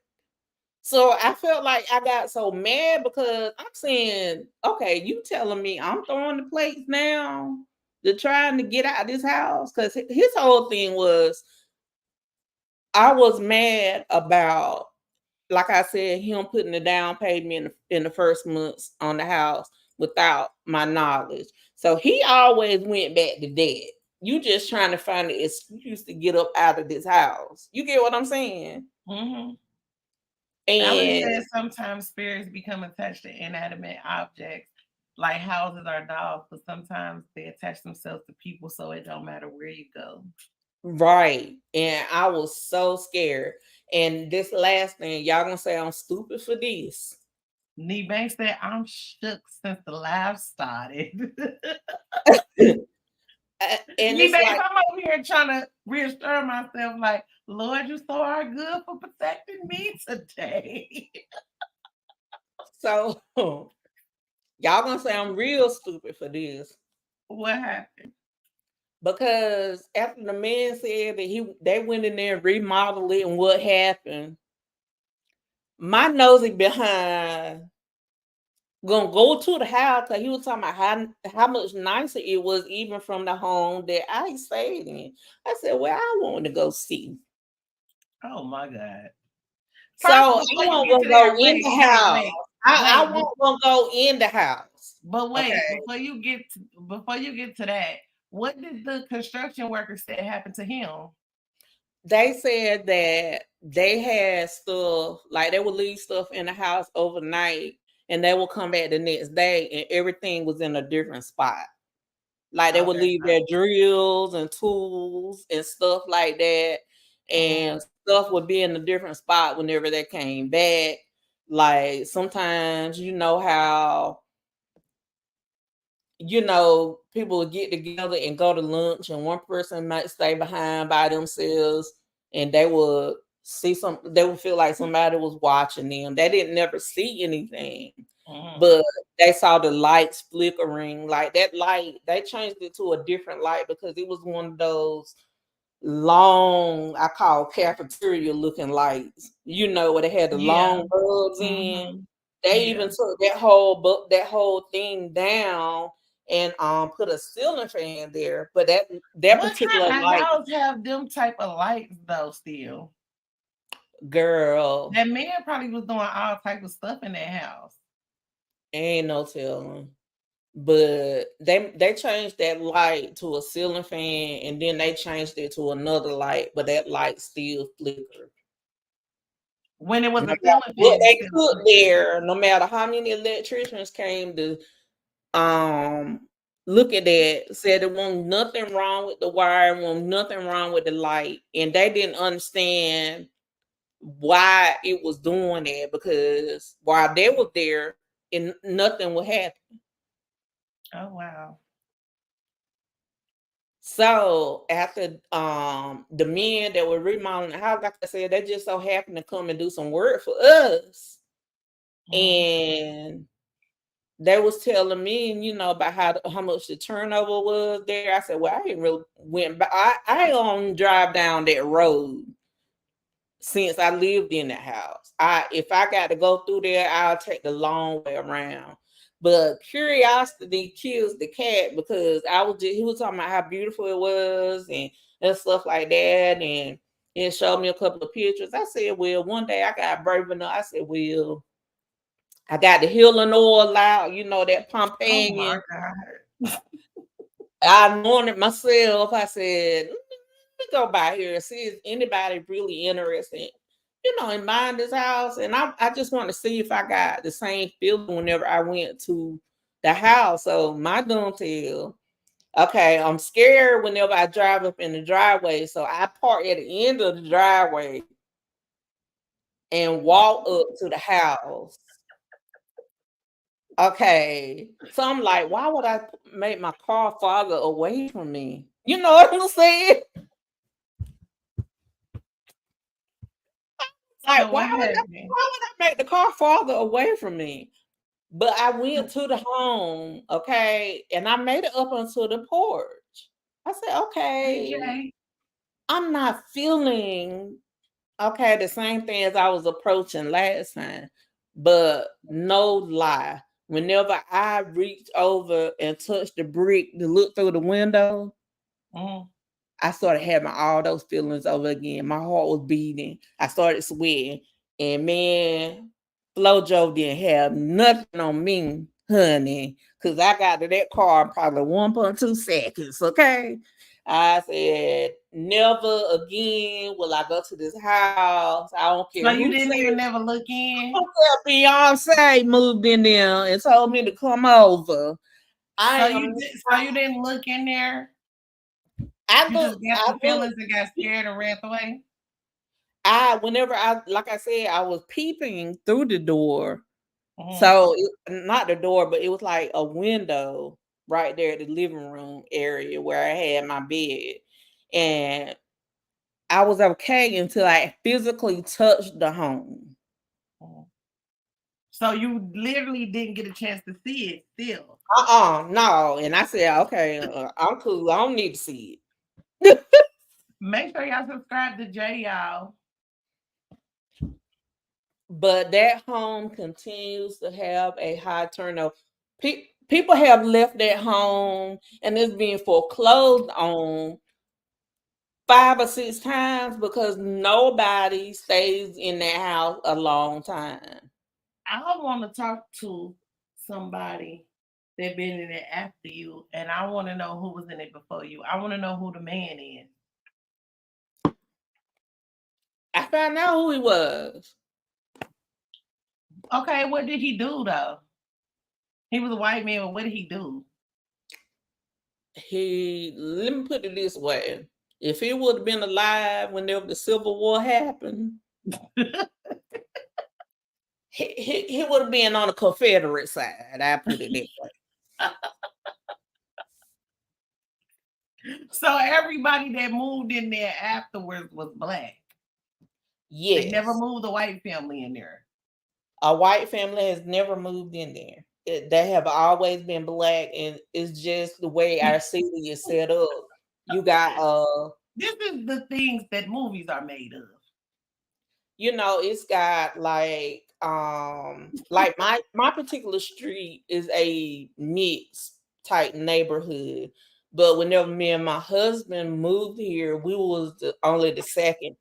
So I felt like I got so mad because I'm saying, okay, you telling me I'm throwing the plates now to trying to get out of this house? Because his whole thing was, I was mad about, like I said, him putting the down payment in the first months on the house without my knowledge. So he always went back to debt. You just trying to find an excuse to get up out of this house. You get what I'm saying? Mm-hmm. And sometimes spirits become attached to inanimate objects like houses or dogs, but sometimes they attach themselves to people, so it don't matter where you go. Right. And I was so scared. And this last thing, y'all gonna say I'm stupid for this. Nee Banks said, I'm shook since the live started. And Nee Banks, I'm over here trying to reassure myself, like, Lord, you so are good for protecting me today. So y'all gonna say I'm real stupid for this. What happened? Because after the man said that they went in there and remodeled it, and what happened, my nosy behind gonna go to the house because he was talking about how much nicer it was even from the home that I stayed in. I said, well, I want to go see. Oh my God. So I won't go in the house. I won't go in the house. But wait, before you get to that, what did the construction workers say happened to him? They said that they had stuff, like they would leave stuff in the house overnight and they will come back the next day and everything was in a different spot. Like they would Okay, leave their drills and tools and stuff like that. And stuff would be in a different spot whenever they came back. Like sometimes you know how people would get together and go to lunch, and one person might stay behind by themselves, and they would they would feel like somebody was watching them. They didn't never see anything, but they saw the lights flickering. Like that light, they changed it to a different light because it was one of those long, I call cafeteria looking lights, where they had the long bulbs in. They even took that whole thing down and put a ceiling fan there. But that What particular kind of light, house have them type of lights though? Still, girl, that man probably was doing all type of stuff in that house. ain't no telling. But they changed that light to a ceiling fan, and then they changed it to another light, but that light still flickered. When it was No a matter ceiling what fan, they put there, no matter how many electricians came to look at that, said there wasn't nothing wrong with the wire, wasn't nothing wrong with the light, and they didn't understand why it was doing that, because while they were there and nothing would happen. Oh wow. So after the men that were remodeling the house, like I said, they just so happened to come and do some work for us. And they was telling me, about how much the turnover was there. I said, well, I ain't really went back. I don't drive down that road since I lived in that house. If I got to go through there, I'll take the long way around. But curiosity kills the cat, because he was talking about how beautiful it was and stuff like that, and it showed me a couple of pictures. I said, well, one day I got brave enough. I said, well, I got the healing oil out, that Pompeian. Oh my God. I anointed myself. I said, let me go by here and see if anybody really interested, in buying this house. And I just want to see if I got the same feeling whenever I went to the house. So my dumb tail, okay, I'm scared whenever I drive up in the driveway. So I park at the end of the driveway and walk up to the house. Okay, so I'm like, why would I make my car farther away from me? You know what I'm saying? Like, So why would I make the car farther away from me? But I went to the home, okay, and I made it up onto the porch. I said, okay, I'm not feeling the same thing as I was approaching last time. But no lie, whenever I reached over and touched the brick to look through the window, I started having all those feelings over again. My heart was beating. I started sweating. And man, FloJo didn't have nothing on me, honey, because I got to that car in probably 1.2 seconds, okay? I said, never again will I go to this house. I don't care. So you didn't even never look in? Beyonce moved in there and told me to come over. So you didn't look in there? You just got the feelings and got scared and ran away? Like I said, I was peeping through the door. So not the door, but it was like a window right there at the living room area where I had my bed. And I was okay until I physically touched the home. So you literally didn't get a chance to see it still? No. And I said, okay, I'm cool. I don't need to see it. Make sure y'all subscribe to Jay, y'all. But that home continues to have a high turnover. People have left that home and it's being foreclosed on 5 or 6 times because nobody stays in that house a long time. I want to talk to somebody that been in it after you, and I want to know who was in it before you. I want to know who the man is. I found out who he was. Okay, what did he do though? He was a white man, but what did he do? let me put it this way. If he would have been alive whenever the Civil War happened, he would have been on the Confederate side. I put it that way. So everybody that moved in there afterwards was black. Yes. They never moved a white family in there. A white family has never moved in there. They have always been black, and it's just the way our city is set up. You got This is the things that movies are made of. It's got like my particular street is a mixed type neighborhood. But whenever me and my husband moved here, we was only the second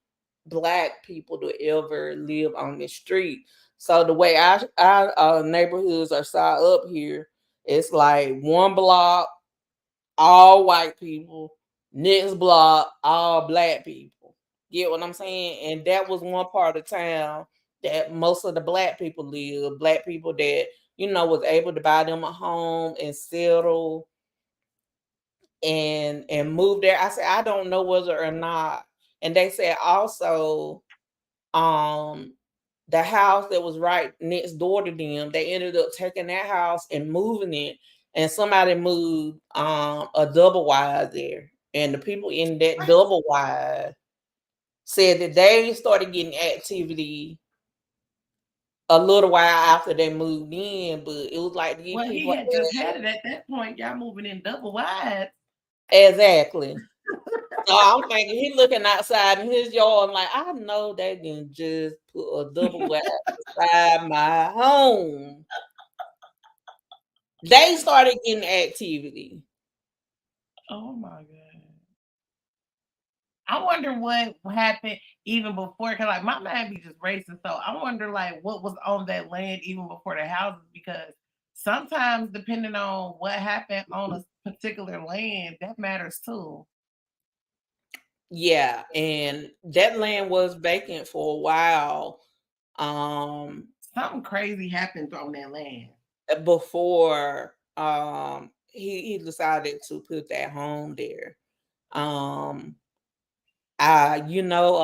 black people to ever live on the street. So the way our neighborhoods are set up here, it's like one block, all white people, next block, all black people. Get what I'm saying? And that was one part of town that most of the black people live. Black people that, was able to buy them a home and settle and move there. I said, I don't know whether or not. And they said also, the house that was right next door to them, they ended up taking that house and moving it. And somebody moved a double wide there. And the people in that double wide said that they started getting activity a little while after they moved in, but it was like these Well, people he had just had it at that point. Y'all moving in double wide. Exactly. So I'm thinking he looking outside in his yard and like, I know they can just put a double wide beside my home. They started getting activity. Oh my God. I wonder what happened even before, because like my mind be just racing. So I wonder like what was on that land even before the houses, because sometimes depending on what happened on a particular land, that matters too. Yeah, and that land was vacant for a while. Something crazy happened on that land Before he decided to put that home there. A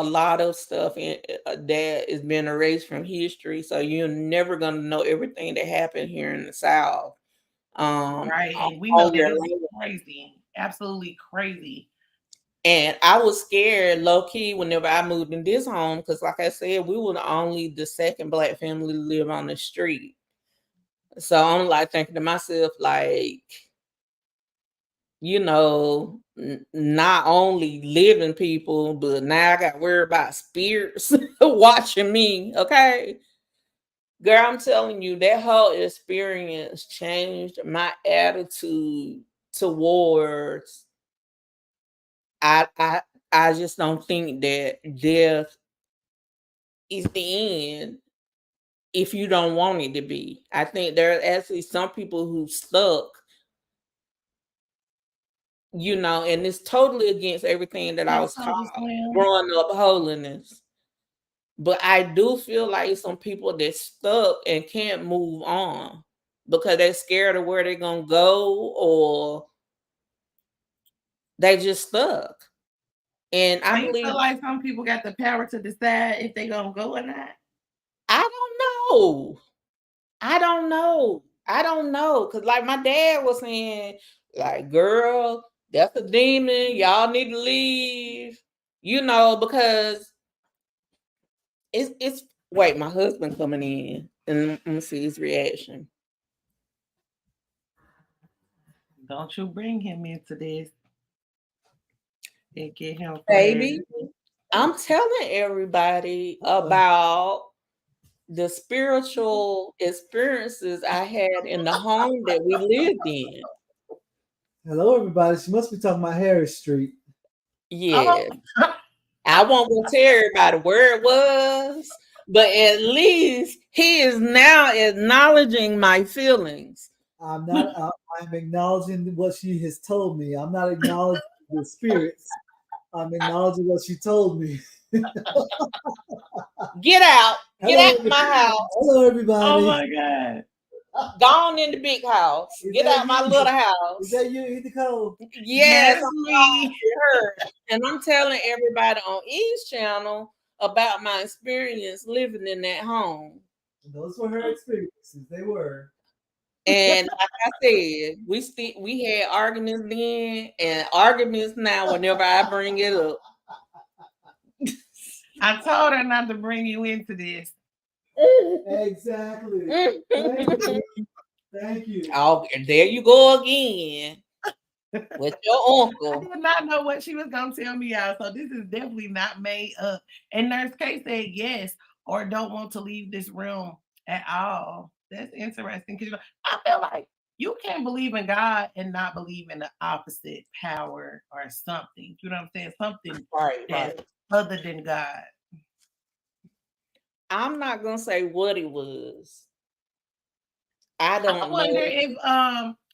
lot of stuff that is being erased from history, so you're never gonna know everything that happened here in the South. Right. And we know that it was crazy, absolutely crazy. And I was scared, low key, whenever I moved in this home, because, like I said, we were only the second black family to live on the street. So I'm like thinking to myself, like, not only living people, but now I got to worry about spirits watching me. Okay. Girl, I'm telling you, that whole experience changed my attitude towards. I just don't think that death is the end if you don't want it to be. I think there are actually some people who stuck, and it's totally against everything that I was taught growing up, holiness. But I do feel like some people that stuck and can't move on because they're scared of where they're going to go, or they just stuck. And I believe, feel like some people got the power to decide if they're going to go or not. I don't know. Because like my dad was saying, like, girl, that's a demon. Y'all need to leave. Because it's wait, my husband coming in. And let me see his reaction. Don't you bring him into this. And get him baby. I'm telling everybody about the spiritual experiences I had in the home that we lived in. Hello, everybody. She must be talking about Harris Street. Yeah. I won't go tell everybody where it was, but at least he is now acknowledging my feelings. I'm not. I'm acknowledging what she has told me. I'm not acknowledging the spirits. I'm acknowledging what she told me. Get out. Get out of my house. Hello, everybody. Oh, my God. Gone in the big house. Is Get that out my you? little Is house. that you, Nicole? Yes, Yes, me. her. And I'm telling everybody on East Channel about my experience living in that home. Those were her experiences. They were. And like I said, we had arguments then and arguments now whenever I bring it up. I told her not to bring you into this. Exactly. Thank you. Thank you. Oh, and there you go again with your I uncle. did not know what she was gonna tell me out, so this is definitely not made up. And Nurse K said yes, or don't want to leave this room at all. That's interesting because I feel like you can't believe in God and not believe in the opposite power or something. You know what I'm saying? Something Right. that's other than God. I'm not gonna say what it was. I I don't wonder know. if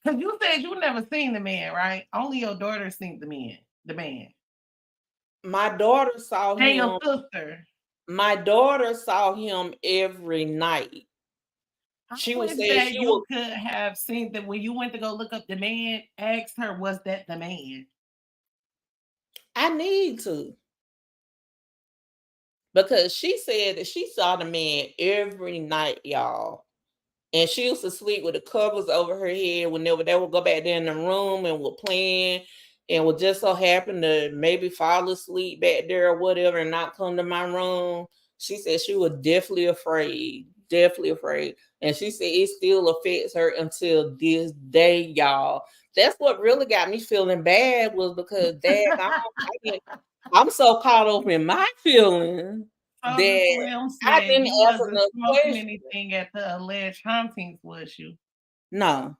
because you said you never seen the man, right? Only your daughter seen the man. My daughter saw And your him. sister. My daughter saw him every night. I She would wish say that she you would. could have seen that when you went to go look up the man, asked her, was that the man? I need to. Because she said that she saw the man every night, y'all. And she used to sleep with the covers over her head whenever they would go back there in the room and would plan and would just so happen to maybe fall asleep back there or whatever and not come to my room. She said she was definitely afraid. Definitely afraid. And she said it still affects her until this day, y'all. That's what really got me feeling bad was because I'm so caught up in my feelings Soldier that Slim I said didn't you ask wasn't enough smoking questions. anything at the alleged hauntings, was you? No.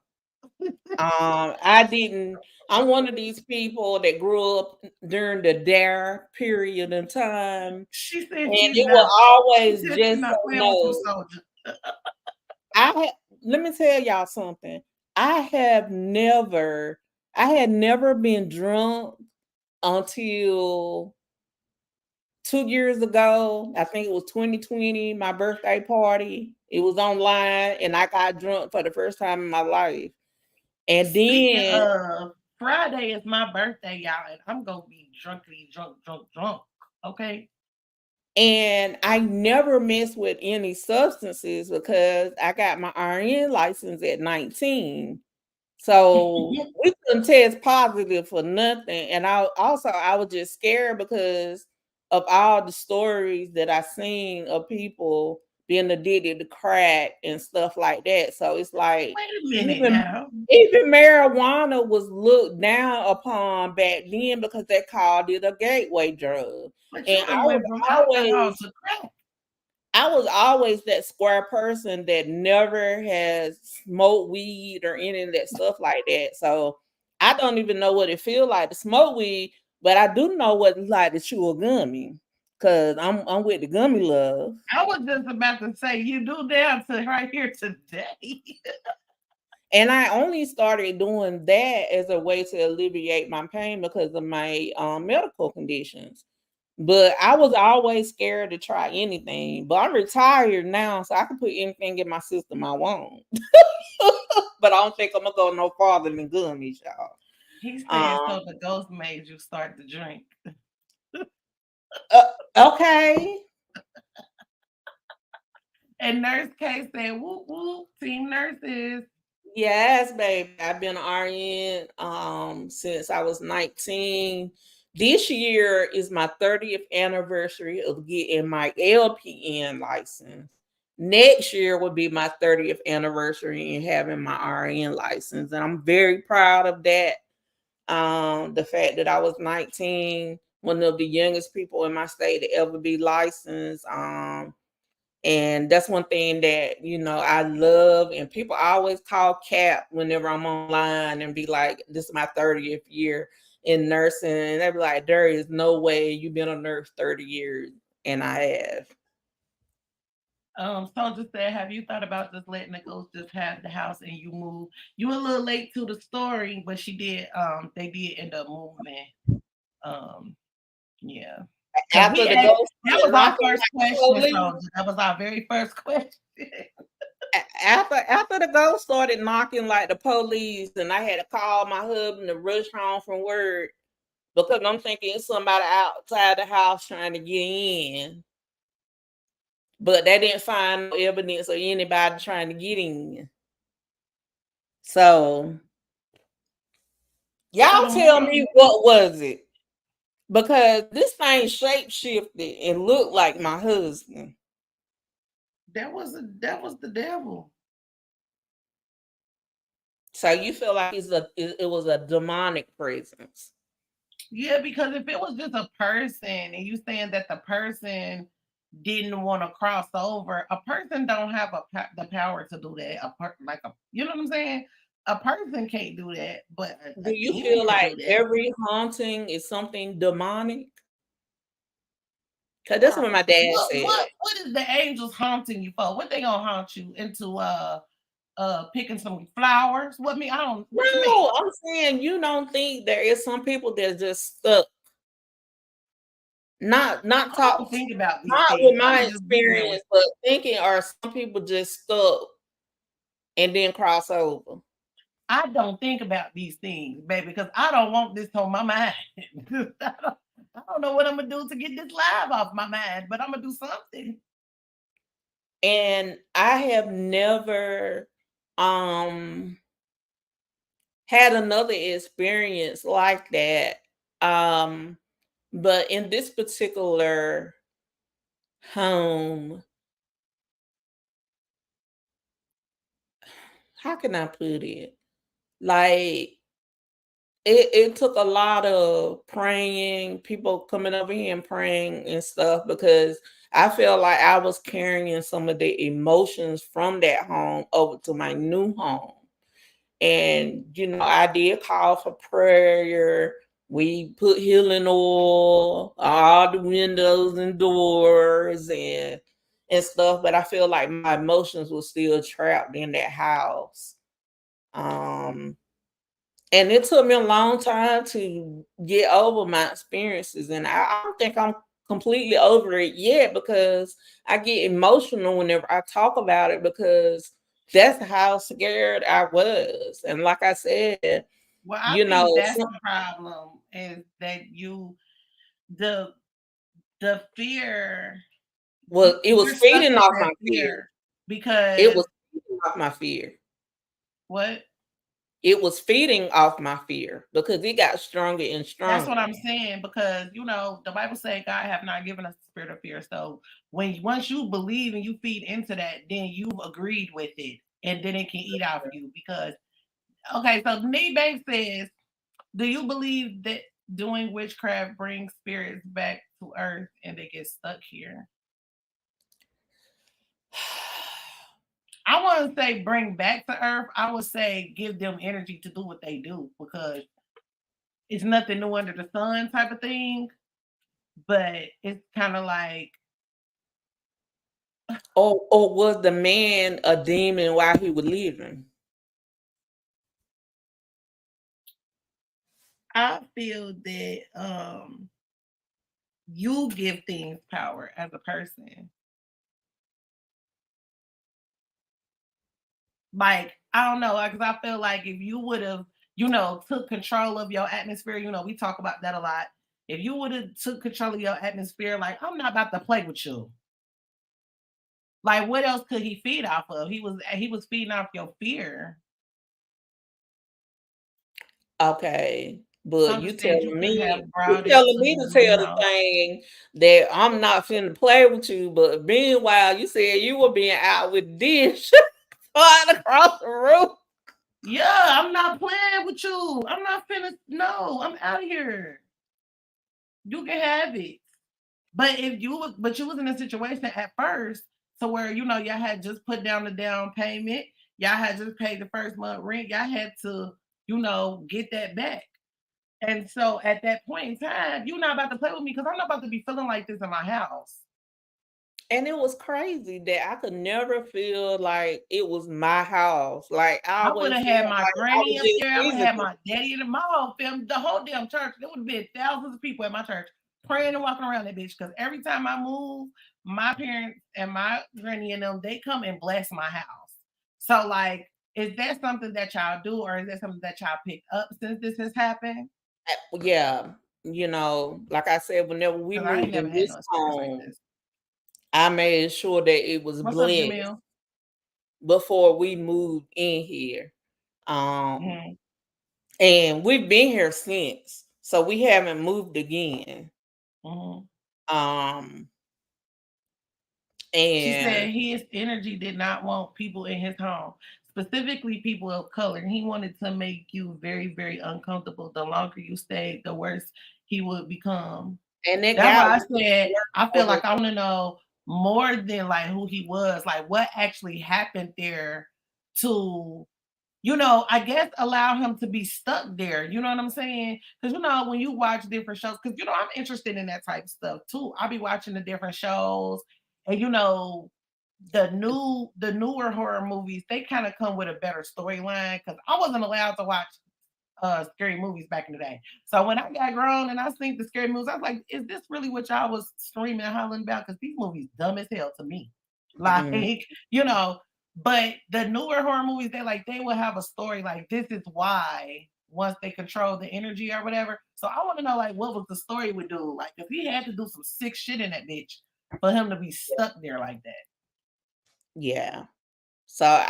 I didn't. I'm one of these people that grew up during the dare period of time, She said and she's it will not. She always said she's just not say playing with you, no. Soldier. Let me tell y'all something. I had never been drunk until 2 years ago. I think it was 2020, my birthday party. It was online, and I got drunk for the first time in my life. And Speaking then of, Friday is my birthday, y'all, and I'm gonna be drunk. Okay. And I never messed with any substances because I got my RN license at 19. So we couldn't test positive for nothing. And I was just scared because of all the stories that I seen of people being addicted to crack and stuff like that. So it's like Wait a minute even now. even marijuana was looked down upon back then because they called it a gateway drug. But And you done went from alcohol to crack. I was always that square person that never has smoked weed or any of that stuff like that. So I don't even know what it feels like to smoke weed, but I do know what it's like to chew a gummy because I'm with the gummy love. I was just about to say you do down to right here today. And I only started doing that as a way to alleviate my pain because of my medical conditions. But I was always scared to try anything. But I'm retired now, so I can put anything in my system I want. But I don't think I'm gonna go no farther than gummies, y'all. He said so the ghost made you start to drink. Okay. And Nurse K said, whoop whoop, team nurses. Yes, baby. I've been RN since I was 19. This year is my 30th anniversary of getting my LPN license. Next year will be my 30th anniversary in having my RN license. And I'm very proud of that. The fact that I was 19, one of the youngest people in my state to ever be licensed. And that's one thing that, I love. And people always call Cap whenever I'm online and be like, this is my 30th year in nursing. And they be like, there is no way you've been a nurse 30 years. And I have. Soldier said, have you thought about just letting the ghost just have the house and you move? You were a little late to the story, but they did end up moving. Yeah. After the ghost, that was our first question, Soldier. That was our very first question. after the ghost started knocking like the police, and I had to call my husband to rush home from work because I'm thinking it's somebody outside the house trying to get in. But they didn't find no evidence of anybody trying to get in. So y'all tell me, what was it? Because this thing shape shifted and looked like my husband. That was the devil. So you feel like it was a demonic presence? Yeah, because if it was just a person and you saying that the person didn't want to cross over, a person don't have the power to do that. You know what I'm saying? A person can't do that, but do you feel like every haunting is something demonic? Because that's what my dad said. What is the angels haunting you for? What they gonna haunt you into? Picking some flowers. What me? I don't. No, I'm saying you don't think there is some people that just stuck. Not talk. Think about these not things. With my experience, but thinking, are some people just stuck and then cross over? I don't think about these things, baby, because I don't want this on my mind. I don't know what I'm gonna do to get this live off my mind, but I'm gonna do something. And I have never had another experience like that. But in this particular home, how can I put it? Like, it took a lot of praying, people coming over here and praying and stuff, because I feel like I was carrying some of the emotions from that home over to my new home. And, I did call for prayer. We put healing oil, all the windows and doors and stuff, but I feel like my emotions were still trapped in that house. And it took me a long time to get over my experiences. And I don't think I'm completely over it yet, because I get emotional whenever I talk about it, because that's how scared I was. And like I said, well, I think that's the problem, is that the fear. Well, it was feeding off my fear. Because it was feeding off my fear. What? It was feeding off my fear, because it got stronger and stronger. That's what I'm saying, because the Bible says God have not given us the spirit of fear. So once you believe and you feed into that, then you've agreed with it, and then it can eat off you. Because so Nee Banks says, do you believe that doing witchcraft brings spirits back to earth and they get stuck here? I wouldn't say bring back to earth. I would say give them energy to do what they do, because it's nothing new under the sun type of thing. But it's kind of like. Or was the man a demon while he was living? I feel that you give things power as a person. Like, I don't know, because I feel like if you would have, took control of your atmosphere, we talk about that a lot. If you would have took control of your atmosphere, like, I'm not about to play with you. Like, what else could he feed off of? He was feeding off your fear. Okay. But you telling me to tell the thing that I'm not finna play with you, but meanwhile you said you were being out with dish flying across the room. Yeah, I'm not playing with you. I'm not finna. No, I'm out of here. You can have it. But you was in a situation at first, so where y'all had just put down the down payment, y'all had just paid the first month rent, y'all had to get that back. And so at that point in time, you're not about to play with me, because I'm not about to be feeling like this in my house. And it was crazy that I could never feel like it was my house. Like, I would have had my granny up there. I would have had my daddy and my whole family, the whole damn church. There would have been thousands of people at my church praying and walking around that bitch. Because every time I move, my parents and my granny and them, they come and bless my house. So, like, is that something that y'all do, or is that something that y'all picked up since this has happened? Yeah, like I said, whenever we Because I ain't moved never in had this no experience like home, this. I made sure that it was What's up, blessed Jamil? before we moved in here. Mhm. And we've been here since, so we haven't moved again. Mhm. Um, She said and his energy did not want people in his home, specifically people of color. And he wanted to make you very, very uncomfortable. The longer you stayed, the worse he would become. it That's why I got said I feel over. like I want to know more than like who he was, like what actually happened there to, I guess allow him to be stuck there. You know what I'm saying? Because when you watch different shows, because I'm interested in that type of stuff too. I'll be watching the different shows, and the newer horror movies, they kind of come with a better storyline. Because I wasn't allowed to watch scary movies back in the day. So when I got grown and I seen the scary movies, I was like, is this really what y'all was screaming and hollering about? Because these movies dumb as hell to me. Like, but the newer horror movies, they will have a story like this is why once they control the energy or whatever. So I want to know like what was the story with dude? Like if he had to do some sick shit in that bitch for him to be stuck there like that. Yeah. So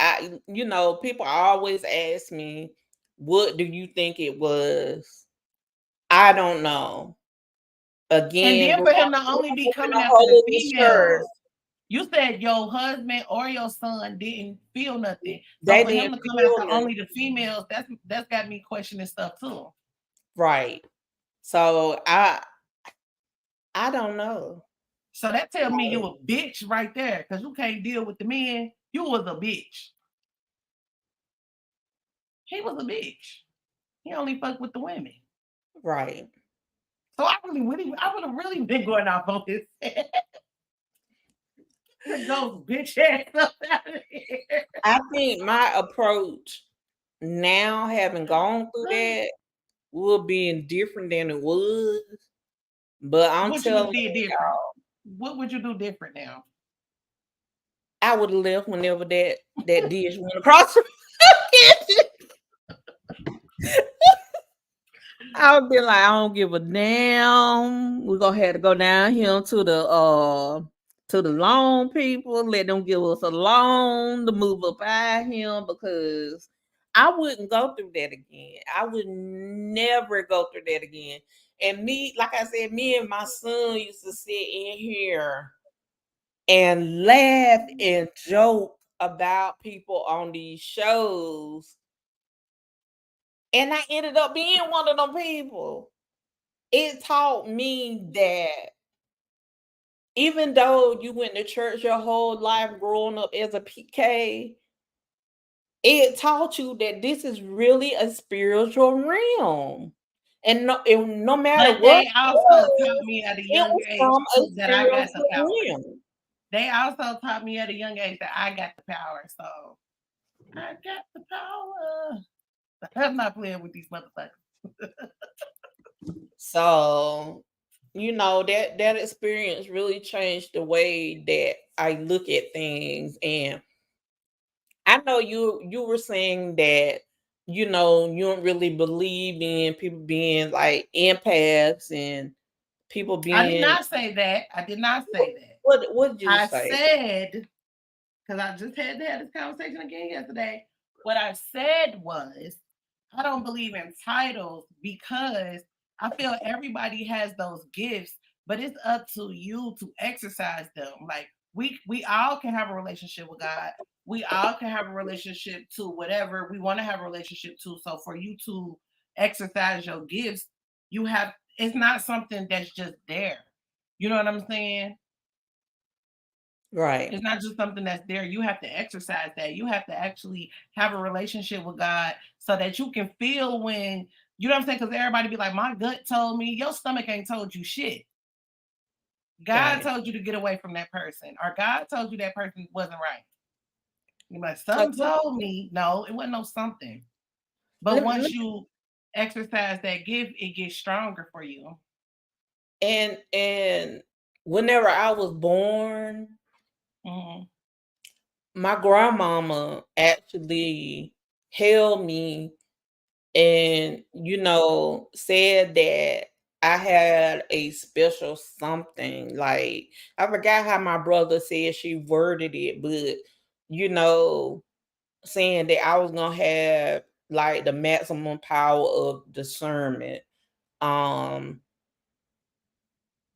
people always ask me, what do you think it was? I don't know. And Again, then we're for him going to only be to coming after the hold the shirt. females. You said your husband or your son didn't feel nothing. So They for him didn't to come feel after nothing. only the females, that's got me questioning stuff too. Right. So I don't know. So that tells me you a bitch right there, because you can't deal with the men. You was a bitch. He was a bitch. He only fucked with the women. Right. So I would have really been going off on his head. Go bitch ass up out of here. I think my approach now, having gone through that, will be different than it was. But I'm What you would telling did different? y'all, What would you do different now? I would have left whenever that dish went across the kitchen. I would be like, I don't give a damn. We're gonna have to go down here to the loan people, let them give us a loan to move up out here, because I wouldn't go through that again. I would never go through that again. And me, like I said, me and my son used to sit in here and laugh and joke about people on these shows. And I ended up being one of them people. It taught me that even though you went to church your whole life growing up as a PK, it taught you that this is really a spiritual realm. And no matter But what they also taught me at a it young was age from a that I got the spiritual power. realm. They also taught me at a young age that I got the power. So I got the power. I'm not playing with these motherfuckers. So, that experience really changed the way that I look at things. And I know you were saying that, you don't really believe in people being like empaths and people I did being. not say that. I did not say that. What did you I say? said, because I just had to have this conversation again yesterday. What I said was, I don't believe in titles because I feel everybody has those gifts, but it's up to you to exercise them. Like we all can have a relationship with God. We all can have a relationship to whatever we want to have a relationship to. So for you to exercise your gifts, it's not something that's just there. You know what I'm saying? Right. It's not just something that's there. You have to exercise that. You have to actually have a relationship with God so that you can feel when, you know what I'm saying? Because everybody be like, my gut told me, your stomach ain't told you shit. God Right. told you to get away from that person, or God told you that person wasn't right. You're like, something told me. No, it wasn't no something. But once you exercise that gift, it gets stronger for you. And whenever I was born, Mhm. my grandmama actually held me and, said that I had a special something. Like, I forgot how my brother said she worded it, but, you know, saying that I was gonna have like the maximum power of discernment um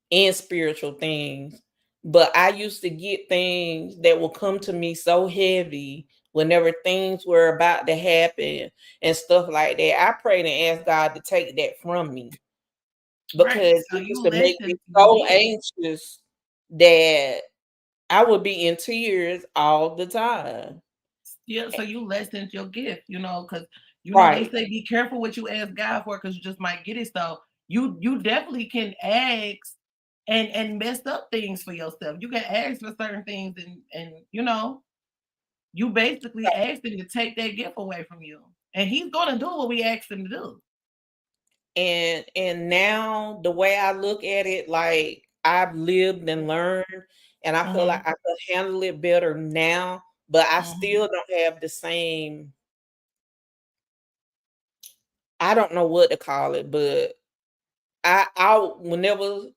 in spiritual things. But I used to get things that will come to me so heavy whenever things were about to happen and stuff like that. I prayed and asked God to take that from me Right. because So it used you to make me listened, you so did. anxious that I would be in tears all the time. Yeah, so you listened your gift, because they Right. say be careful what you ask God for because you just might get it. So you definitely can ask and mess up things for yourself. You can ask for certain things and you basically asked him to take that gift away from you. And he's gonna do what we asked him to do. And now the way I look at it, like I've lived and learned, and I feel like Mhm, I could handle it better now, but I mhm. still don't have the same. I don't know what to call it, but I whenever And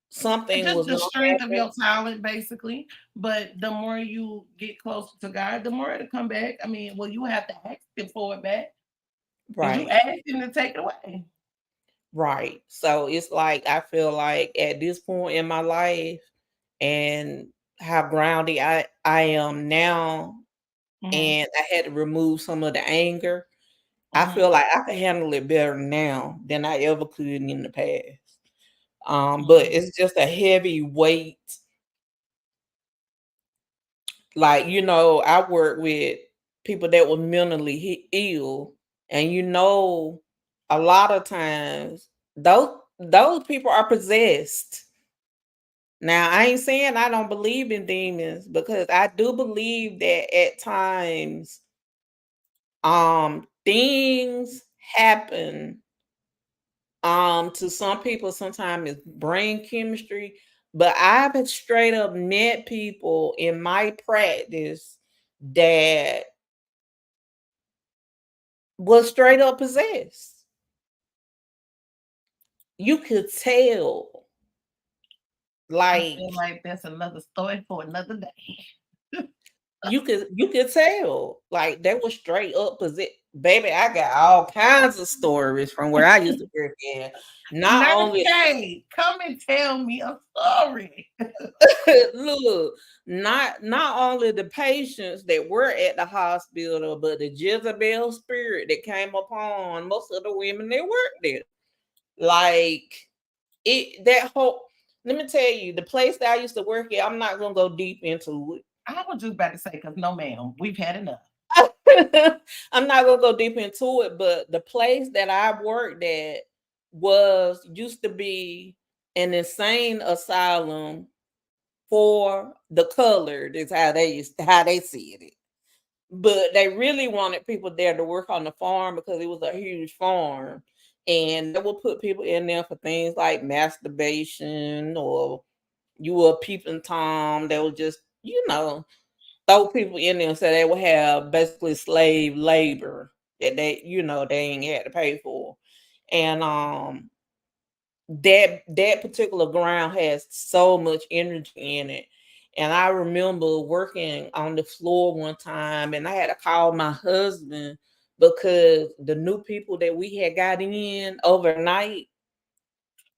something just was the gonna strength of happen, your talent, basically. But the more you get closer to God, the more it'll come back. I mean, well, you have to ask him for it back because you right, asked him to take it away. right. So it's like I feel like at this point in my life and how grounded I am now, Mhm, and I had to remove some of the anger. I mhm, feel like I can handle it better now than I ever could in the past. But mhm. it's just a heavy weight. Like, I work with people that were mentally ill, and a lot of times those people are possessed. Now, I ain't saying I don't believe in demons because I do believe that at times things happen to some people sometimes it's brain chemistry, but I've straight up met people in my practice that was straight up possessed. You could tell, I feel like like that's another story for another day. you could tell, like they were straight up possessed. Baby, I got all kinds of stories from where I used to work in. Not only Nurse, come and tell me a story. look, not only the patients that were at the hospital, but the Jezebel spirit that came upon most of the women that worked there. Like that whole. Let me tell you, the place that I used to work at. I'm not gonna go deep into I was just about to say, because no, ma'am, we've had enough. it. I'm not gonna go deep into it, but the place that I worked at was used to be an insane asylum for the colored is how they see it. But they really wanted people there to work on the farm because it was a huge farm. And they would put people in there for things like masturbation or you were a peeping Tom. They would just, throw people in there so they would have basically slave labor that they ain't had to pay for. And that particular ground has so much energy in it. And I remember working on the floor one time and I had to call my husband because the new people that we had got in overnight,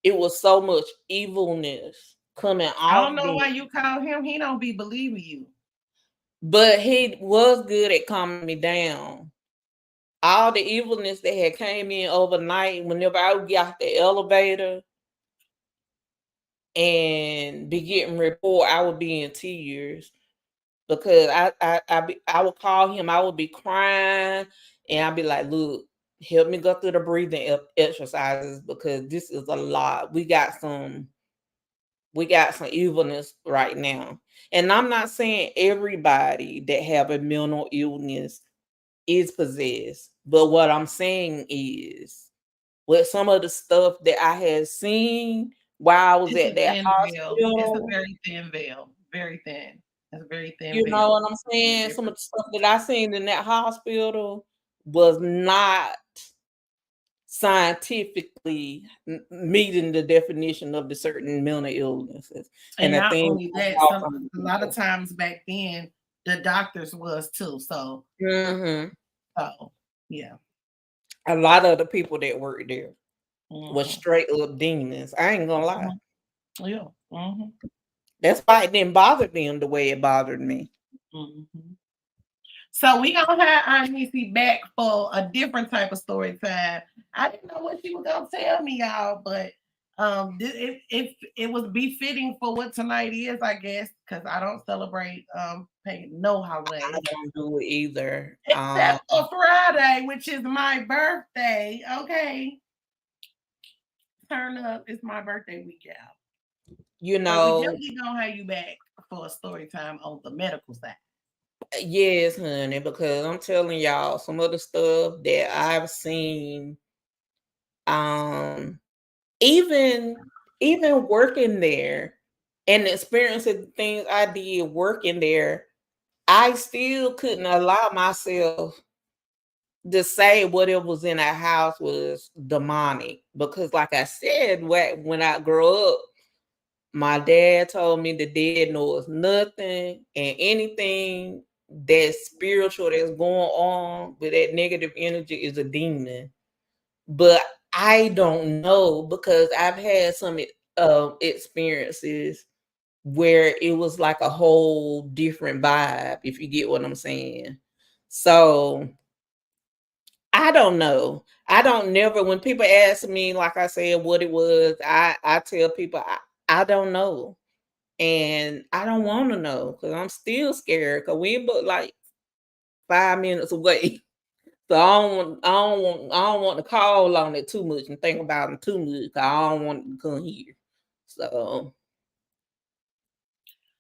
it was so much evilness coming I don't off know them. why you call him. He don't be believing you. But he was good at calming me down. All the evilness that had came in overnight, whenever I would get out the elevator, and be getting report, I would be in tears because I would call him, I would be crying, and I'd be like, "Look, help me go through the breathing exercises because this is a lot. We got some evilness right now." And I'm not saying everybody that have a mental illness is possessed, but what I'm saying is with some of the stuff that I had seen while I was It's at a that thin veil. It's a hospital, very thin veil. Very thin. That's very thin. You know what I'm saying? Some of the stuff that I seen in that hospital was not scientifically meeting the definition of the certain mental illnesses. And I not think only that, a lot of times back then, the doctors was too. So, so yeah. A lot of the people that worked there was straight up demons. I ain't gonna lie. Yeah. That's why it didn't bother them the way it bothered me. So we gonna have our Niecy back for a different type of story time. I didn't know what she was gonna tell me, y'all, but it was befitting for what tonight is, I guess, because I don't celebrate no holiday. I don't do it either. Except for Friday, which is my birthday. Okay. Turn up. It's my birthday week, y'all. You know, we definitely gonna have you back for a story time on the medical side. Yes, honey, because I'm telling y'all some of the stuff that I've seen, even working there and experiencing things I did working there, I still couldn't allow myself to say whatever was in our house was demonic. Because like I said, when I grew up, my dad told me the dead knows nothing, and anything that's spiritual that's going on with that negative energy is a demon. But I don't know, because I've had some experiences where it was like a whole different vibe, if you get what I'm saying. So I don't know. When people ask me, like I said, what it was, I tell people I don't know. And I don't want to know, because I'm still scared, because we but like 5 minutes away. So I don't want to call on it too much and think about it too much, because I don't want it to come here. So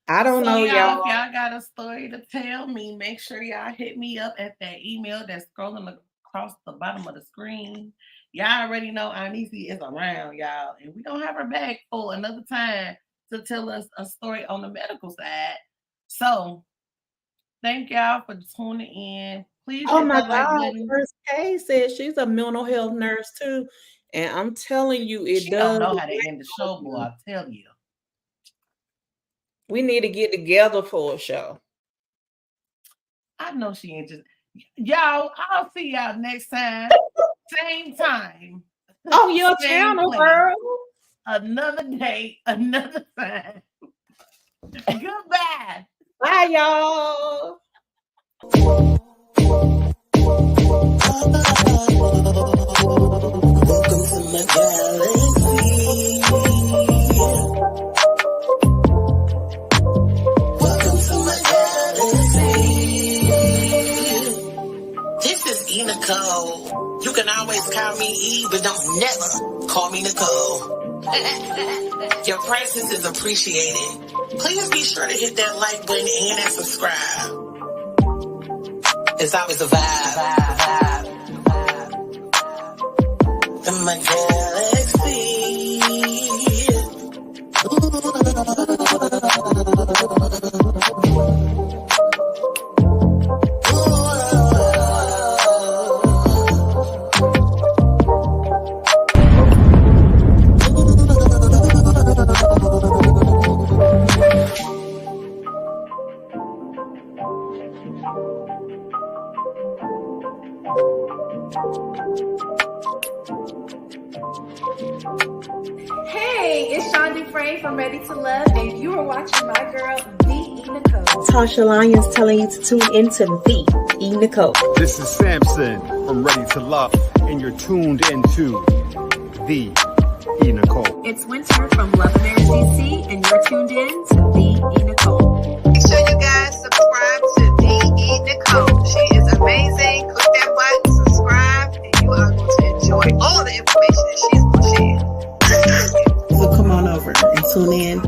I don't know, y'all. If y'all got a story to tell me, make sure y'all hit me up at that email that's scrolling across the bottom of the screen. Y'all already know Niecy is around, y'all, and we don't have her back for another time to tell us a story on the medical side. So thank y'all for tuning in. Please. Oh my God, First K says she's a mental health nurse too. And I'm telling you, she don't know how to end the show, boy. I'll tell you. We need to get together for a show. I know she ain't just y'all. I'll see y'all next time. Same time. On your channel, girl. Another day, another time. Goodbye. Bye, y'all. Welcome to my galaxy. Welcome to my galaxy. This is TheeEnicole. You can always call me E, but don't never call me Nicole. Your presence is appreciated. Please be sure to hit that like button and that subscribe. It's always a vibe. In my galaxy. Hey, it's Shonda Frey from Ready to Love, and you are watching my girl, TheeEnicole. Tasha Lyons telling you to tune into TheeEnicole. This is Samson from Ready to Love, and you're tuned into TheeEnicole. It's Winter from Love America DC, and you're tuned in to TheeEnicole. Make sure you guys subscribe to TheeEnicole. She is amazing. Click that button, subscribe, and you are going to enjoy all the information that she's going to share. So come on over and tune in